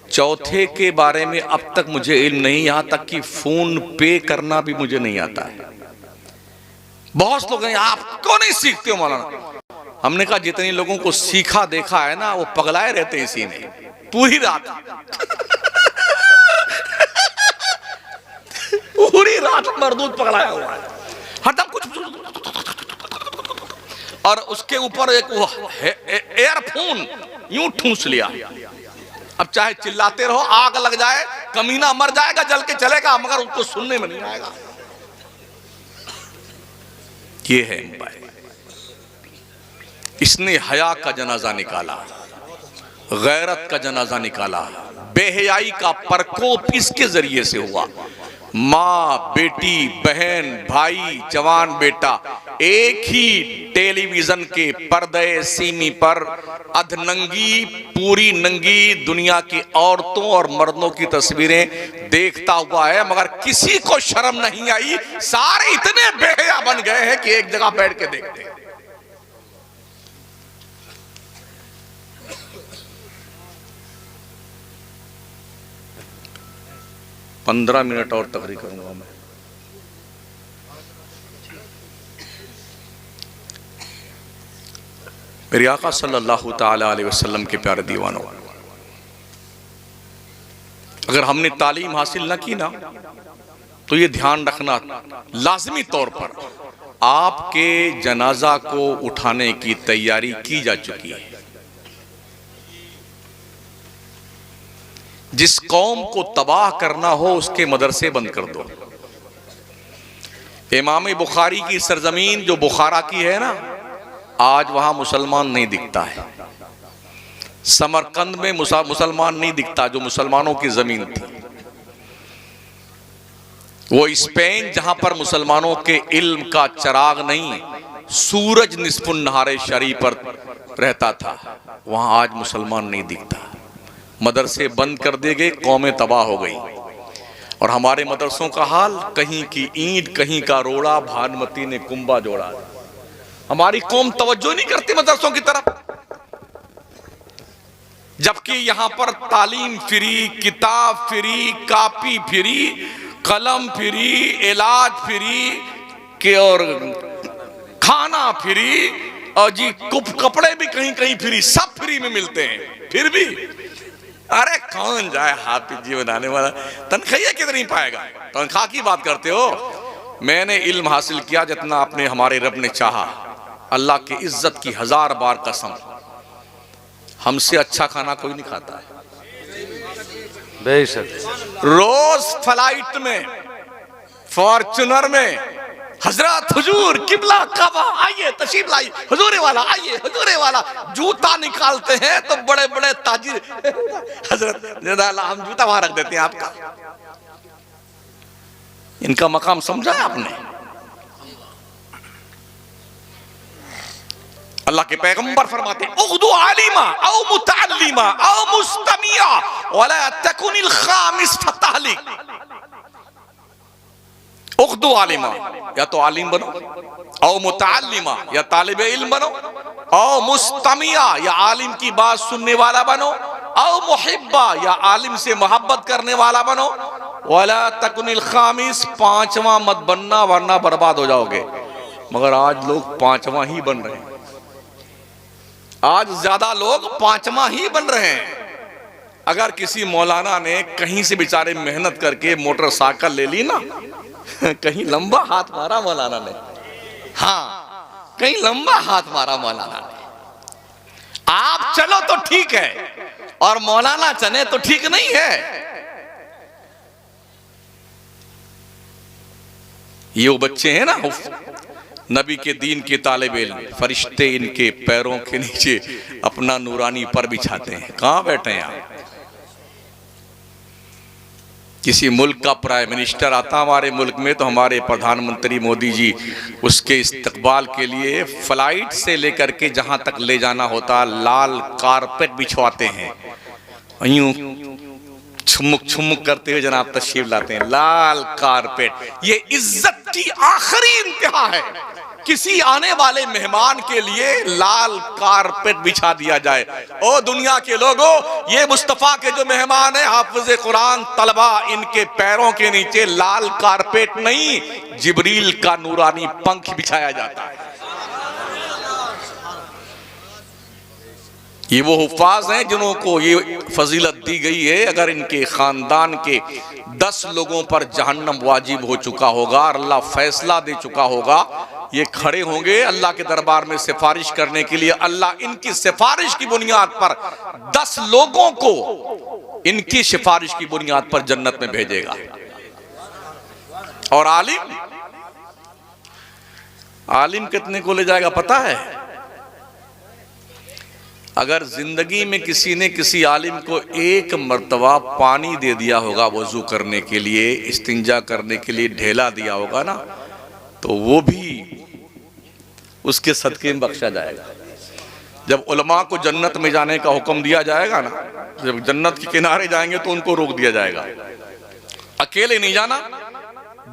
चौथे के बारे में अब तक मुझे इल्म नहीं, यहां तक कि फोन पे करना भी मुझे नहीं आता है। बहुत लोग हैं, आप क्यों नहीं सीखते हो मौलाना? हमने कहा जितने लोगों को सीखा देखा है ना वो पगलाए रहते हैं इसी में पूरी रात पूरी रात मरदूद पगलाया हुआ है, हरदम कुछ, और उसके ऊपर एक वो एयरफोन यूं ठूंस लिया। अब चाहे चिल्लाते रहो, आग लग जाए, कमीना मर जाएगा, जल के चलेगा, मगर उसको सुनने में नहीं आएगा। ये है मोबाइल। इसने हया का जनाजा निकाला, गैरत का जनाजा निकाला, बेहयाई का प्रकोप इसके जरिए से हुआ। माँ, बेटी, बहन, भाई, जवान बेटा एक ही टेलीविजन के पर्दे सीमी पर अधनंगी, पूरी नंगी दुनिया की औरतों और मर्दों की तस्वीरें देखता हुआ है, मगर किसी को शर्म नहीं आई। सारे इतने बेहया बन गए हैं कि एक जगह बैठ के देखते हैं। पंद्रह मिनट और तकरीर करूंगा मैं। मेरे आका सल्लल्लाहु ताला अलैहि वसल्लम के प्यारे दीवानों, अगर हमने तालीम हासिल न की ना तो ये ध्यान रखना लाजमी तौर पर आपके जनाजा को उठाने की तैयारी की जा चुकी है। जिस कौम को तबाह करना हो उसके मदरसे बंद कर दो। इमाम बुखारी की सरजमीन जो बुखारा की है ना, आज वहां मुसलमान नहीं दिखता है। समरकंद में मुसलमान नहीं दिखता, जो मुसलमानों की जमीन थी। वो स्पेन जहां पर मुसलमानों के इल्म का चिराग नहीं, सूरज निस्फुन नहारे शरी पर रहता था, वहां आज मुसलमान नहीं दिखता। मदरसे बंद कर दिए गए, कौमें तबाह हो गई। और हमारे मदरसों का हाल, कहीं की ईंट कहीं का रोड़ा, भानुमती ने कुंबा जोड़ा। हमारी कौम तवज्जो नहीं करती मदरसों की तरफ, जबकि यहां पर तालीम फ्री, किताब फ्री, कापी फ्री, कलम फ्री, इलाज फ्री के, और खाना फ्री, और जी कपड़े भी कहीं कहीं फ्री, सब फ्री में मिलते हैं। फिर भी अरे कौन जाए हाफिज जी बनाने वाला, तनख्वाह कितनी पाएगा? तनख्वाह की बात करते हो? मैंने इल्म हासिल किया जितना अपने हमारे रब ने चाहा। अल्लाह की इज्जत की 1000 बार कसम, हमसे अच्छा खाना कोई नहीं खाता है। बेशक। रोज फ्लाइट में, फॉर्चुनर में, हजरत हुजूर किबला काबा आइए, तशरीफ लाइए, हुजूरे वाला आइए, हुजूरे वाला, जूता निकालते हैं तो बड़े बड़े ताजिर हजरत हम जूता वहां रख देते हैं आपका। इनका मकाम समझा है आपने? अल्लाह के पैगंबर फरमाते हैं, उग़्दू आलिमा औ मुतअल्लिमा औ मुस्तमिया वला तकुनिल खामिस फतहलिक। उग़्दू आलिमा, या तो आलिम बनो, औ मुतअल्लिमा, या तालिब इल्म बनो, औ मुस्तमिया या आलिम की बात सुनने वाला बनो, औ मुहिब्बा या आलिम से मोहब्बत करने वाला बनो, वला तकुनिल खामिस पांचवा मत बनना वरना बर्बाद हो जाओगे। मगर आज लोग पांचवा ही बन रहे हैं, आज ज्यादा लोग पांचवा ही बन रहे हैं। अगर किसी मौलाना ने कहीं से बेचारे मेहनत करके मोटरसाइकिल ले ली ना, कहीं लंबा हाथ मारा मौलाना ने, हाँ कहीं लंबा हाथ मारा मौलाना ने। आप चलो तो ठीक है और मौलाना चले तो ठीक नहीं है। ये वो बच्चे हैं ना, नबी के दीन के तालिबे इल्म, फरिश्ते इनके पैरों के नीचे अपना नूरानी पर बिछाते हैं। कहां बैठे हैं आप? किसी मुल्क का प्राइम मिनिस्टर आता हमारे मुल्क में तो हमारे प्रधानमंत्री मोदी जी उसके इस्तकबाल के लिए फ्लाइट से लेकर के जहां तक ले जाना होता लाल कारपेट बिछवाते हैं, यूं छुमुक छुमुक करते हुए जनाब तशरीफ लाते हैं। लाल कारपेट, ये इज्जत की आखिरी इंतहा है। किसी आने वाले मेहमान के लिए लाल कारपेट बिछा दिया जाए। ओ दुनिया के लोगों, ये मुस्तफा के जो मेहमान है हाफिज कुरान तलबा, इनके पैरों के नीचे लाल कारपेट नहीं, जिब्रील का नूरानी पंख बिछाया जाता है। ये वो हुफ्फाज हैं जिन्हों को ये फजीलत दी गई है, अगर इनके खानदान के 10 लोगों पर जहन्नम वाजिब हो चुका होगा और अल्लाह फैसला दे चुका होगा, ये खड़े होंगे अल्लाह के दरबार में सिफारिश करने के लिए। अल्लाह इनकी सिफारिश की बुनियाद पर 10 लोगों को इनकी सिफारिश की बुनियाद पर जन्नत में भेजेगा। और आलिम कितने को ले जाएगा पता है? अगर जिंदगी में किसी ने किसी आलिम को एक मर्तबा पानी दे दिया होगा वजू करने के लिए, इस्तिंजा करने के लिए ढेला दिया होगा ना, तो वो भी उसके सदके में बख्शा जाएगा। जब उलमा को जन्नत में जाने का हुक्म दिया जाएगा ना, जब जन्नत के किनारे जाएंगे तो उनको रोक दिया जाएगा, अकेले नहीं जाना।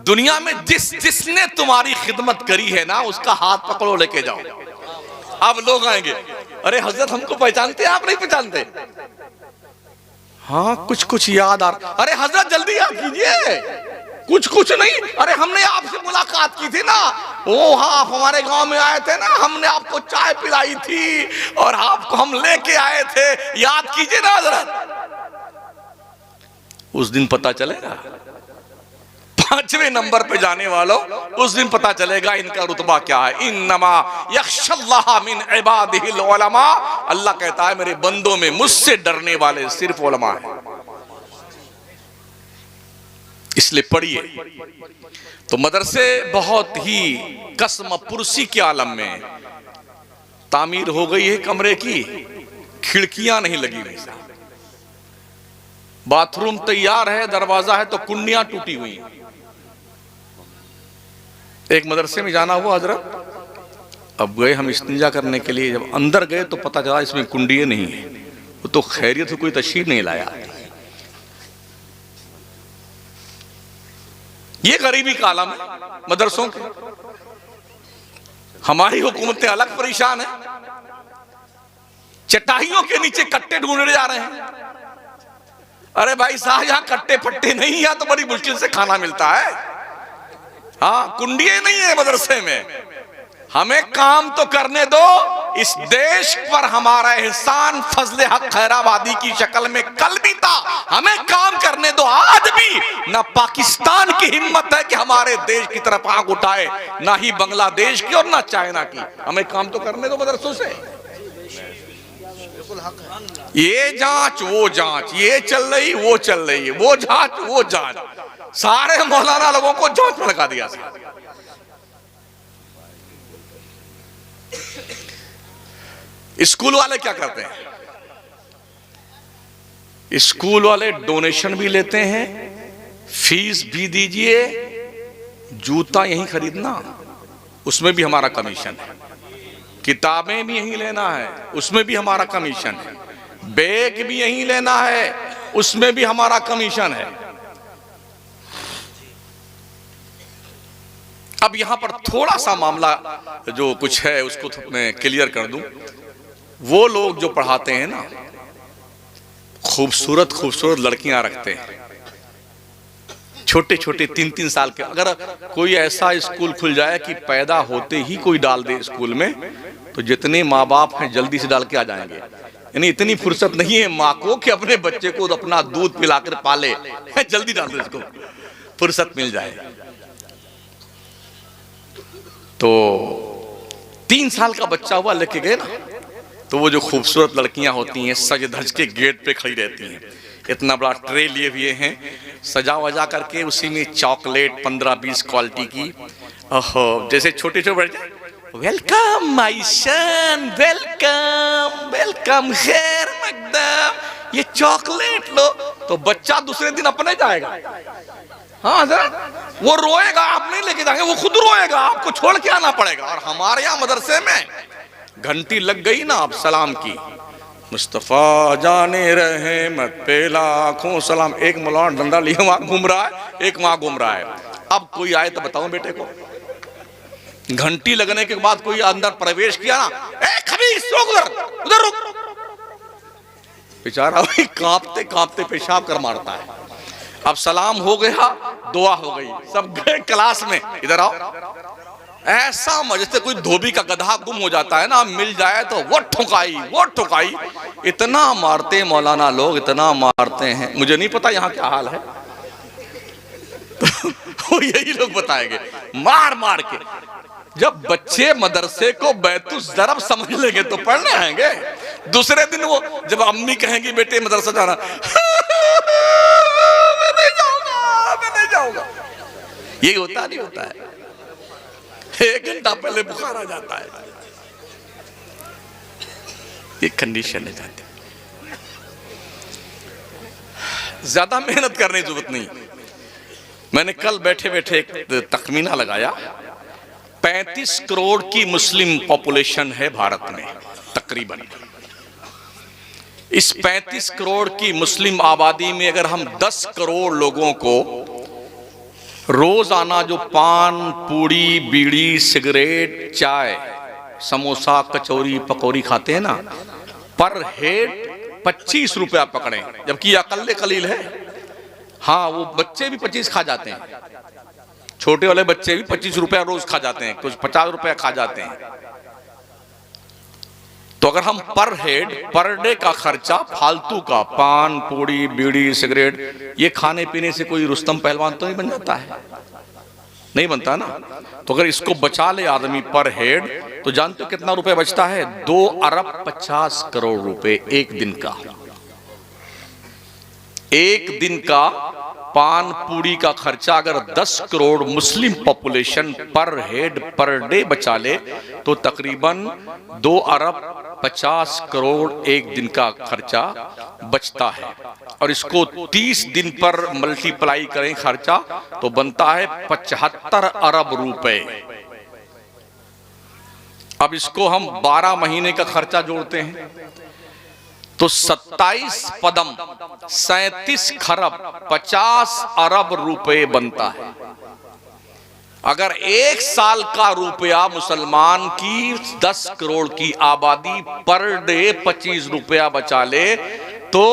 दुनिया में जिसने तुम्हारी खिदमत करी है ना, उसका हाथ पकड़ो लेके जाओ। अब लोग आएंगे, अरे हजरत हमको पहचानते हैं, आप नहीं पहचानते? हाँ कुछ कुछ याद आ रहा। अरे हजरत जल्दी याद कीजिए। कुछ कुछ नहीं, अरे हमने आपसे मुलाकात की थी ना, वो हाँ आप हमारे गांव में आए थे ना, हमने आपको चाय पिलाई थी और आपको हम लेके आए थे, याद कीजिए ना हजरत। उस दिन पता चलेगा, 5वें नंबर पे जाने वालों, उस दिन पता चलेगा इनका रुतबा क्या है। इन्नमा यख्शल्लाह मिन इबादिहिल उलमा, अल्लाह कहता है मेरे बंदों में मुझसे डरने वाले सिर्फ उलमा हैं। इसलिए पढ़िए। तो मदरसे बहुत ही कसम पुरसी के आलम में तामीर हो गई है, कमरे की खिड़कियां नहीं लगी हुई, बाथरूम तैयार है, दरवाजा है तो कुंडियां टूटी हुई। एक मदरसे में जाना हुआ हजरत, अब गए हम इस्तिंजा करने के लिए, जब अंदर गए तो पता चला इसमें कुंडिये नहीं है। वो तो खैरियत से कोई तशरीफ नहीं लाया। ये गरीबी का आलम है मदरसों के। हमारी हुकूमतें अलग परेशान है, चटाइयों के नीचे कट्टे ढूंढने जा रहे हैं। अरे भाई साहब, यहाँ कट्टे फट्टे नहीं, यहाँ तो बड़ी मुश्किल से खाना मिलता है। हाँ कुंडिये नहीं है मदरसे में। हमें काम तो करने दो। इस देश पर हमारा एहसान फजले हक खैराबादी की शक्ल में कल भी था, हमें काम करने दो। आज भी ना पाकिस्तान की हिम्मत है कि हमारे देश की तरफ आंख उठाए, ना ही बांग्लादेश की और ना चाइना की। हमें काम तो करने दो मदरसों से। ये जांच वो जांच, ये चल रही वो चल रही है, वो जांच वो जांच, सारे मौलाना लोगों को जांच में लगा दिया। स्कूल वाले क्या करते हैं? स्कूल वाले डोनेशन भी लेते हैं, फीस भी दीजिए, जूता यहीं खरीदना उसमें भी हमारा कमीशन है, किताबें भी यहीं लेना है उसमें भी हमारा कमीशन है, बैग भी यहीं लेना है उसमें भी हमारा कमीशन है। अब यहां पर थोड़ा सा मामला जो कुछ है उसको मैं क्लियर कर दूं। वो लोग जो पढ़ाते हैं ना, खूबसूरत खूबसूरत लड़कियां रखते हैं, छोटे छोटे 3-3 साल के। अगर कोई ऐसा स्कूल खुल जाए कि पैदा होते ही कोई डाल दे स्कूल में, तो जितने माँ बाप हैं जल्दी से डाल के आ जाएंगे। यानी इतनी फुर्सत नहीं है माँ को कि अपने बच्चे को अपना दूध पिलाकर पाले, जल्दी डाल दे इसको, फुर्सत मिल जाए। तो 3 साल का बच्चा हुआ लेके गए ना, तो वो जो खूबसूरत लड़कियां होती हैं सज धज के गेट पे खड़ी रहती हैं, इतना बड़ा ट्रे लिए हुए हैं, सजा वजा करके उसी में चॉकलेट 15-20 क्वालिटी की। ओहो, जैसे छोटे छोटे बच्चे, welcome my son, welcome welcome, खैर मकदम, ये चॉकलेट लो। तो बच्चा दूसरे दिन अपने जाएगा। हाँ सर, वो रोएगा, आप नहीं लेके जाएंगे, वो खुद रोएगा, आपको छोड़ के आना पड़ेगा। और हमारे यहाँ मदरसे में घंटी लग गई ना अब सलाम की, मुस्तफा जाने रहे मत पे लाखों सलाम। एक मौलाना डंडा लिए वहां घूम रहा है, एक वहां घूम रहा है। अब कोई आए तो बताओ बेटे को, घंटी लगने के बाद कोई अंदर प्रवेश किया ना, ए खबीस रोक, उधर रुक। बेचारा वही कांपते कांपते पेशाब कर मारता है। अब सलाम हो गया, दुआ हो गई, सब गए क्लास में, इधर आओ। ऐसा मजे कोई धोबी का गधा गुम हो जाता है ना, मिल जाए तो वो ठुकाई वो ठुकाई। इतना मारते मौलाना लोग, इतना मारते हैं। मुझे नहीं पता यहाँ क्या हाल है, तो यही लोग बताएंगे, मार मार के। जब बच्चे मदरसे को बैतुल ज़रब समझ लेंगे तो पढ़ने आएंगे। दूसरे दिन वो जब अम्मी कहेंगी बेटे मदरसा जाना, मैं नहीं जाऊंगा। ये होता नहीं होता है, 1 घंटा पहले बुखार आ जाता है। ये कंडीशन है जाती। ज्यादा मेहनत करने की जरूरत नहीं। मैंने कल बैठे बैठे एक तखमीना लगाया, 35 करोड़ की मुस्लिम पॉपुलेशन है भारत में तकरीबन। इस 35 करोड़ की मुस्लिम आबादी में अगर हम 10 करोड़ लोगों को रोजाना जो पान, पूड़ी, बीड़ी, सिगरेट, चाय, समोसा, कचौरी, पकौड़ी खाते हैं ना, पर हेड 25 रुपया पकड़े, जबकि अकल्ले कलील है। हाँ, वो बच्चे भी 25 खा जाते हैं, छोटे वाले बच्चे भी 25 रुपया रोज खा जाते हैं, कुछ 50 रुपया खा जाते हैं। तो अगर हम पर हेड, पर डे का खर्चा फालतू का, पान, पूड़ी, बीड़ी, सिगरेट, ये खाने पीने से कोई रुस्तम पहलवान तो नहीं बन जाता है, नहीं बनता ना। तो अगर इसको बचा ले आदमी पर हेड, तो जानते हो कितना रुपए बचता है? 2 अरब 50 करोड़ रुपए एक दिन का। एक दिन का पान पूड़ी का खर्चा अगर 10 करोड़ मुस्लिम पॉपुलेशन पर हेड पर डे बचा ले, तो तकरीबन 2 अरब 50 करोड़ एक दिन का खर्चा बचता है। और इसको 30 दिन पर मल्टीप्लाई करें खर्चा, तो बनता है 75 अरब रुपए। अब इसको हम 12 महीने का खर्चा जोड़ते हैं तो 27 पदम 37 खरब 50 अरब रुपए बनता है। अगर 1 साल का रुपया मुसलमान की 10 करोड़ की आबादी पर डे 25 रुपया बचा ले, तो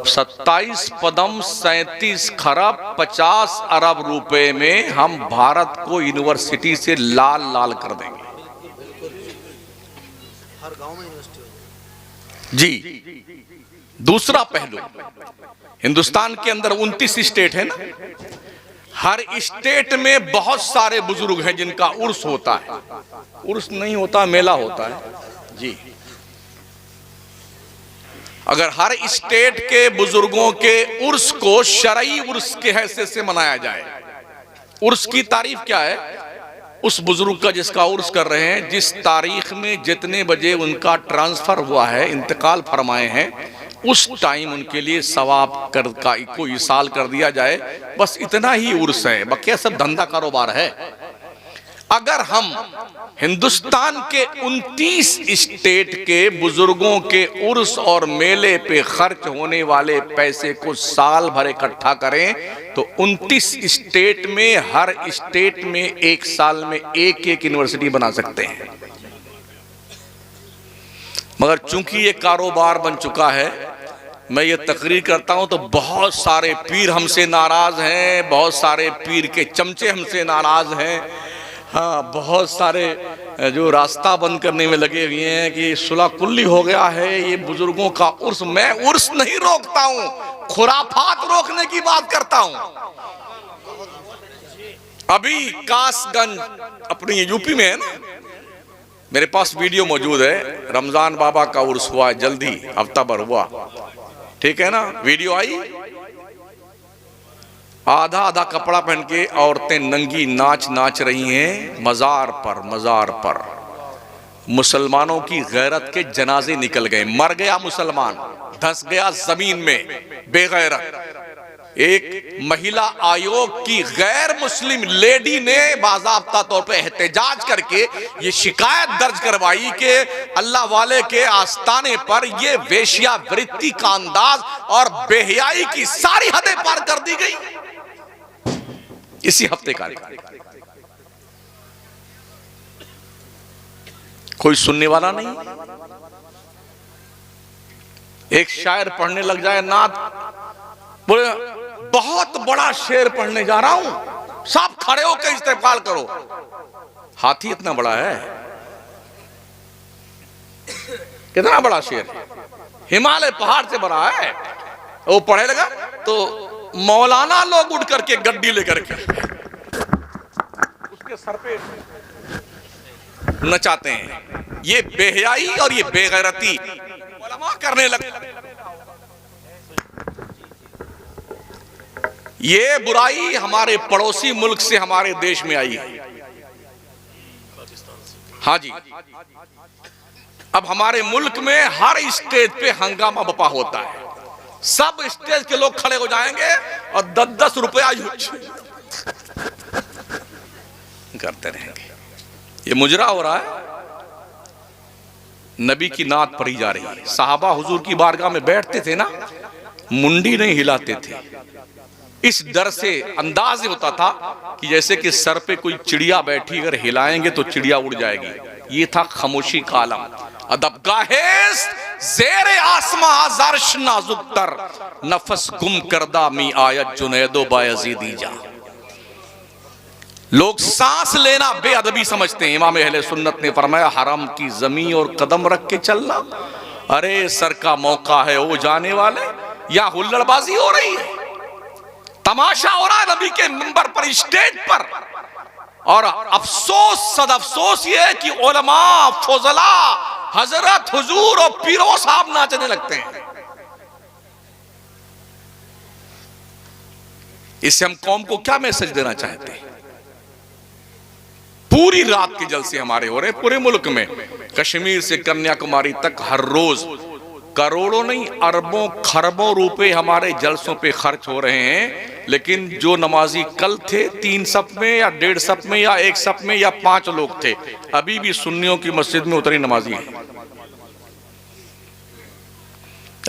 27 पदम 37 खरब 50 अरब रुपए में हम भारत को यूनिवर्सिटी से लाल लाल कर देंगे। हर गांव में यूनिवर्सिटी जी। दूसरा पहलू, हिंदुस्तान के अंदर 29 स्टेट है ना, हर स्टेट में बहुत सारे बुजुर्ग हैं जिनका उर्स होता है। उर्स नहीं होता, मेला होता है जी। अगर हर स्टेट के बुजुर्गों के उर्स को शरई उर्स के हैसियत से मनाया जाए, उर्स की तारीफ क्या है? उस बुजुर्ग का जिसका उर्स कर रहे हैं, जिस तारीख में जितने बजे उनका ट्रांसफर हुआ है, इंतकाल फरमाए हैं, उस टाइम उनके लिए सवाब कर का कोई साल कर दिया जाए, बस इतना ही उर्स है। बाकी सब धंधा कारोबार है। अगर हम हिंदुस्तान के 29 स्टेट के बुजुर्गों के उर्स और मेले पे खर्च होने वाले पैसे को साल भर इकट्ठा करें तो 29 स्टेट में, हर स्टेट में एक साल में एक यूनिवर्सिटी बना सकते हैं। मगर चूंकि ये कारोबार बन चुका है, मैं ये तकरीर करता हूं तो बहुत सारे पीर हमसे नाराज हैं, बहुत सारे पीर के चमचे हमसे नाराज हैं। हाँ, बहुत सारे जो रास्ता बंद करने में लगे हुए हैं कि सुलह कुल्ली हो गया है, ये बुजुर्गों का उर्स। मैं उर्स नहीं रोकता हूं, खुराफात रोकने की बात करता हूं। अभी कासगंज अपनी यूपी में है ना, मेरे पास वीडियो मौजूद है, रमजान बाबा का उर्स हुआ है, जल्दी हफ्ता भर हुआ, ठीक है ना। वीडियो आई, आधा आधा कपड़ा पहन के औरतें नंगी नाच रही हैं मजार पर। मुसलमानों की गैरत के जनाजे निकल गए, मर गया मुसलमान, धंस गया जमीन में बेगैरत। एक महिला आयोग की गैर मुस्लिम लेडी ने बाज़ाब्ता तौर पे एहतजाज करके ये शिकायत दर्ज करवाई कि अल्लाह वाले के आस्ताने पर ये वेश्यावृत्ति का अंदाज और बेहयाई की सारी हदें पार कर दी गई। इसी हफ्ते का कोई सुनने वाला नहीं। एक शायर पढ़ने लग जाए नात, बोले बहुत बड़ा शेर पढ़ने जा रहा हूं, सब खड़े होकर इस्तेमाल करो। हाथी इतना बड़ा है, कितना बड़ा शेर, हिमालय पहाड़ से बड़ा है। वो पढ़ने लगा तो मौलाना लोग उठ करके गड्डी लेकर के उसके सर पे नचाते हैं। ये बेहयाई और ये बेगैरती उलमा करने लगे। ये बुराई हमारे पड़ोसी मुल्क से हमारे देश में आई है। हाँ जी, अब हमारे मुल्क में हर स्टेज पे हंगामा बपा होता है, सब स्टेज के लोग खड़े हो जाएंगे और 10-10 रुपया करते रहेंगे। ये मुजरा हो रहा है, नबी की नात पढ़ी जा रही है। साहबा हुजूर की बारगाह में बैठते थे ना, मुंडी नहीं हिलाते थे, इस डर से अंदाज होता था कि जैसे कि सर पे कोई चिड़िया बैठी, अगर हिलाएंगे तो चिड़िया उड़ जाएगी। ये था खामोशी का आलम। अदबगाहेस ज़ेरे आसमां आज़ारश नाजुकतर, नफस गुम करदा मी आयत जुनैदो बायज़ीदी जा। लोग सांस लेना बेअदबी समझते हैं। इमाम अहले सुन्नत ने फरमाया, हराम की जमीन और कदम रख के चलना, अरे सर का मौका है ओ जाने वाले, या हुल्लड़बाजी हो रही है, तमाशा हो रहा है नबी के मिंबर पर, स्टेज पर। और अफसोस, सद अफसोस ये है कि उलमा, फजला, हजरत, हुजूर और पीरो साहब नाचने लगते हैं। इससे हम कौम को क्या मैसेज देना चाहते हैं? पूरी रात के जलसे हमारे हो रहे हैं पूरे मुल्क में, कश्मीर से कन्याकुमारी तक हर रोज करोड़ों नहीं अरबों खरबों रुपए हमारे जलसों पे खर्च हो रहे हैं। लेकिन जो नमाजी कल थे 3 सफ में या 1.5 सफ में या 1 सफ में या 5 लोग थे, अभी भी सुन्नियों की मस्जिद में उतरी नमाजी हैं।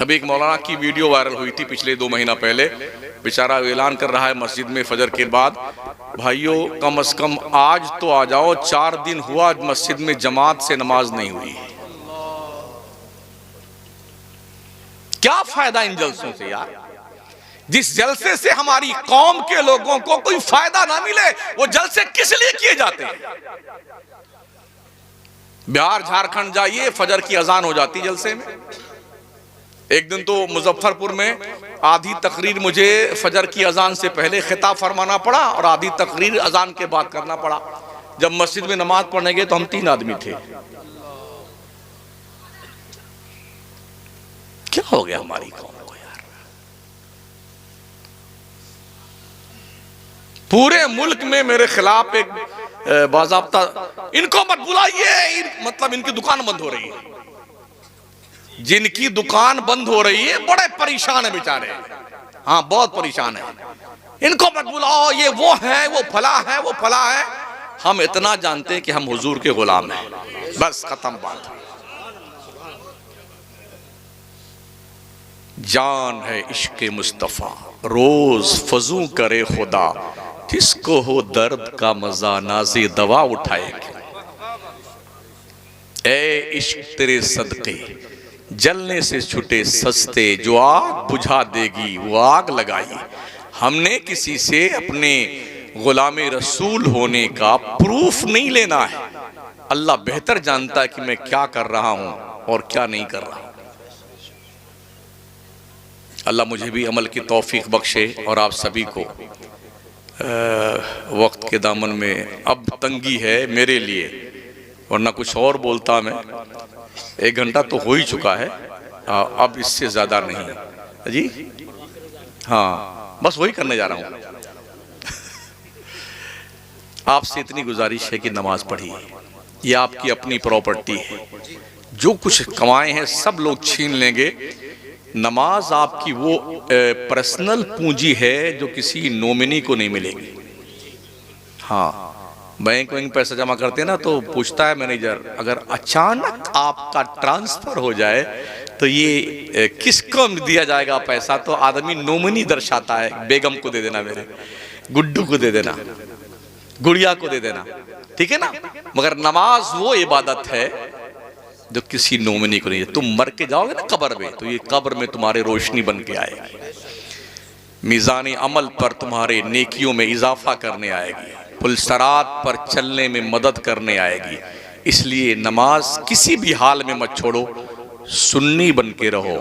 अभी एक मौलाना की वीडियो वायरल हुई थी पिछले 2 महीना पहले, बेचारा ऐलान कर रहा है मस्जिद में फजर के बाद, भाइयों कम से कम आज तो आ जाओ, 4 दिन हुआ मस्जिद में जमात से नमाज नहीं हुई। क्या फायदा इन जलसों से यार? जिस जलसे से हमारी कौम के लोगों को कोई फायदा ना मिले, वो जलसे किस लिए किए जाते हैं? बिहार झारखंड जाइए, फजर की अजान हो जाती जलसे में। एक दिन तो मुजफ्फरपुर में आधी तकरीर मुझे फजर की अजान से पहले खिताब फरमाना पड़ा और आधी तकरीर अजान के बाद करना पड़ा। जब मस्जिद में नमाज पढ़ने गए तो हम 3 आदमी थे। क्या हो गया हमारी कौम को यार? पूरे मुल्क में मेरे खिलाफ एक बाज़ाब्ता, इनको मत बुलाइए, मतलब इनकी दुकान बंद हो रही है। जिनकी दुकान बंद हो रही है बड़े परेशान है बेचारे, हाँ बहुत परेशान है। इनको मत बुलाओ, ये वो है, वो फला है, वो फला है। हम इतना जानते हैं कि हम हुजूर के गुलाम हैं, बस खत्म बात। जान है इश्क मुस्तफ़ा रोज फजू करे खुदा, जिसको हो दर्द का मजा नाज़े दवा उठाएगी। ए इश्क तेरे सदके जलने से छुटे सस्ते, जो आग बुझा देगी वो आग लगाई। हमने किसी से अपने गुलामे रसूल होने का प्रूफ नहीं लेना है। अल्लाह बेहतर जानता है कि मैं क्या कर रहा हूं और क्या नहीं कर रहा। अल्लाह मुझे भी अमल की तौफीक बख्शे और आप सभी को। वक्त के दामन में अब तंगी है मेरे लिए, वरना कुछ और बोलता मैं। 1 घंटा तो हो ही चुका है, अब इससे ज़्यादा नहीं जी। हाँ, बस वही करने जा रहा हूँ। आपसे इतनी गुजारिश है कि नमाज पढ़िए, ये आपकी अपनी प्रॉपर्टी है। जो कुछ कमाए हैं सब लोग छीन लेंगे। नमाज आपकी वो पर्सनल पूंजी है जो किसी नॉमिनी को नहीं मिलेगी। हाँ, बैंक में पैसा जमा करते हैं ना, तो पूछता है मैनेजर, अगर अचानक आपका ट्रांसफर हो जाए तो ये किसको दिया जाएगा पैसा? तो आदमी नॉमिनी दर्शाता है, बेगम को दे देना, मेरे गुड्डू को दे देना, गुड़िया को दे देना, ठीक है ना। मगर नमाज वो इबादत है जो किसी नॉमिनी को नहीं है। तुम मर के जाओगे ना कब्र में, तो ये कब्र में तुम्हारे रोशनी बन के आएगी, मीज़ान अमल पर तुम्हारे नेकियों में इजाफा करने आएगी, पुलसरात पर चलने में मदद करने आएगी। इसलिए नमाज किसी भी हाल में मत छोड़ो, सुन्नी बन के रहो,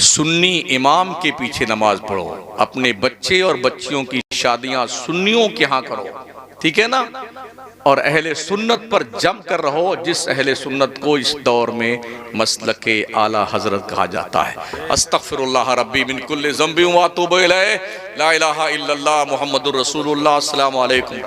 सुन्नी इमाम के पीछे नमाज पढ़ो। अपने बच्चे और बच्चियों की शादियां सुन्नियों के यहाँ करो, ठीक है ना। और अहले सुन्नत पर जम कर रहो, जिस अहले सुन्नत को इस दौर में मसलके आला हजरत कहा जाता है। अस्तगफिरुल्लाह रब्बी मिन कुल्ली ज़ंबि व अतूबु इलैह, ला इलाहा इल्लल्लाह मुहम्मदुर रसूलुल्लाह। अस्सलामु अलैकुम।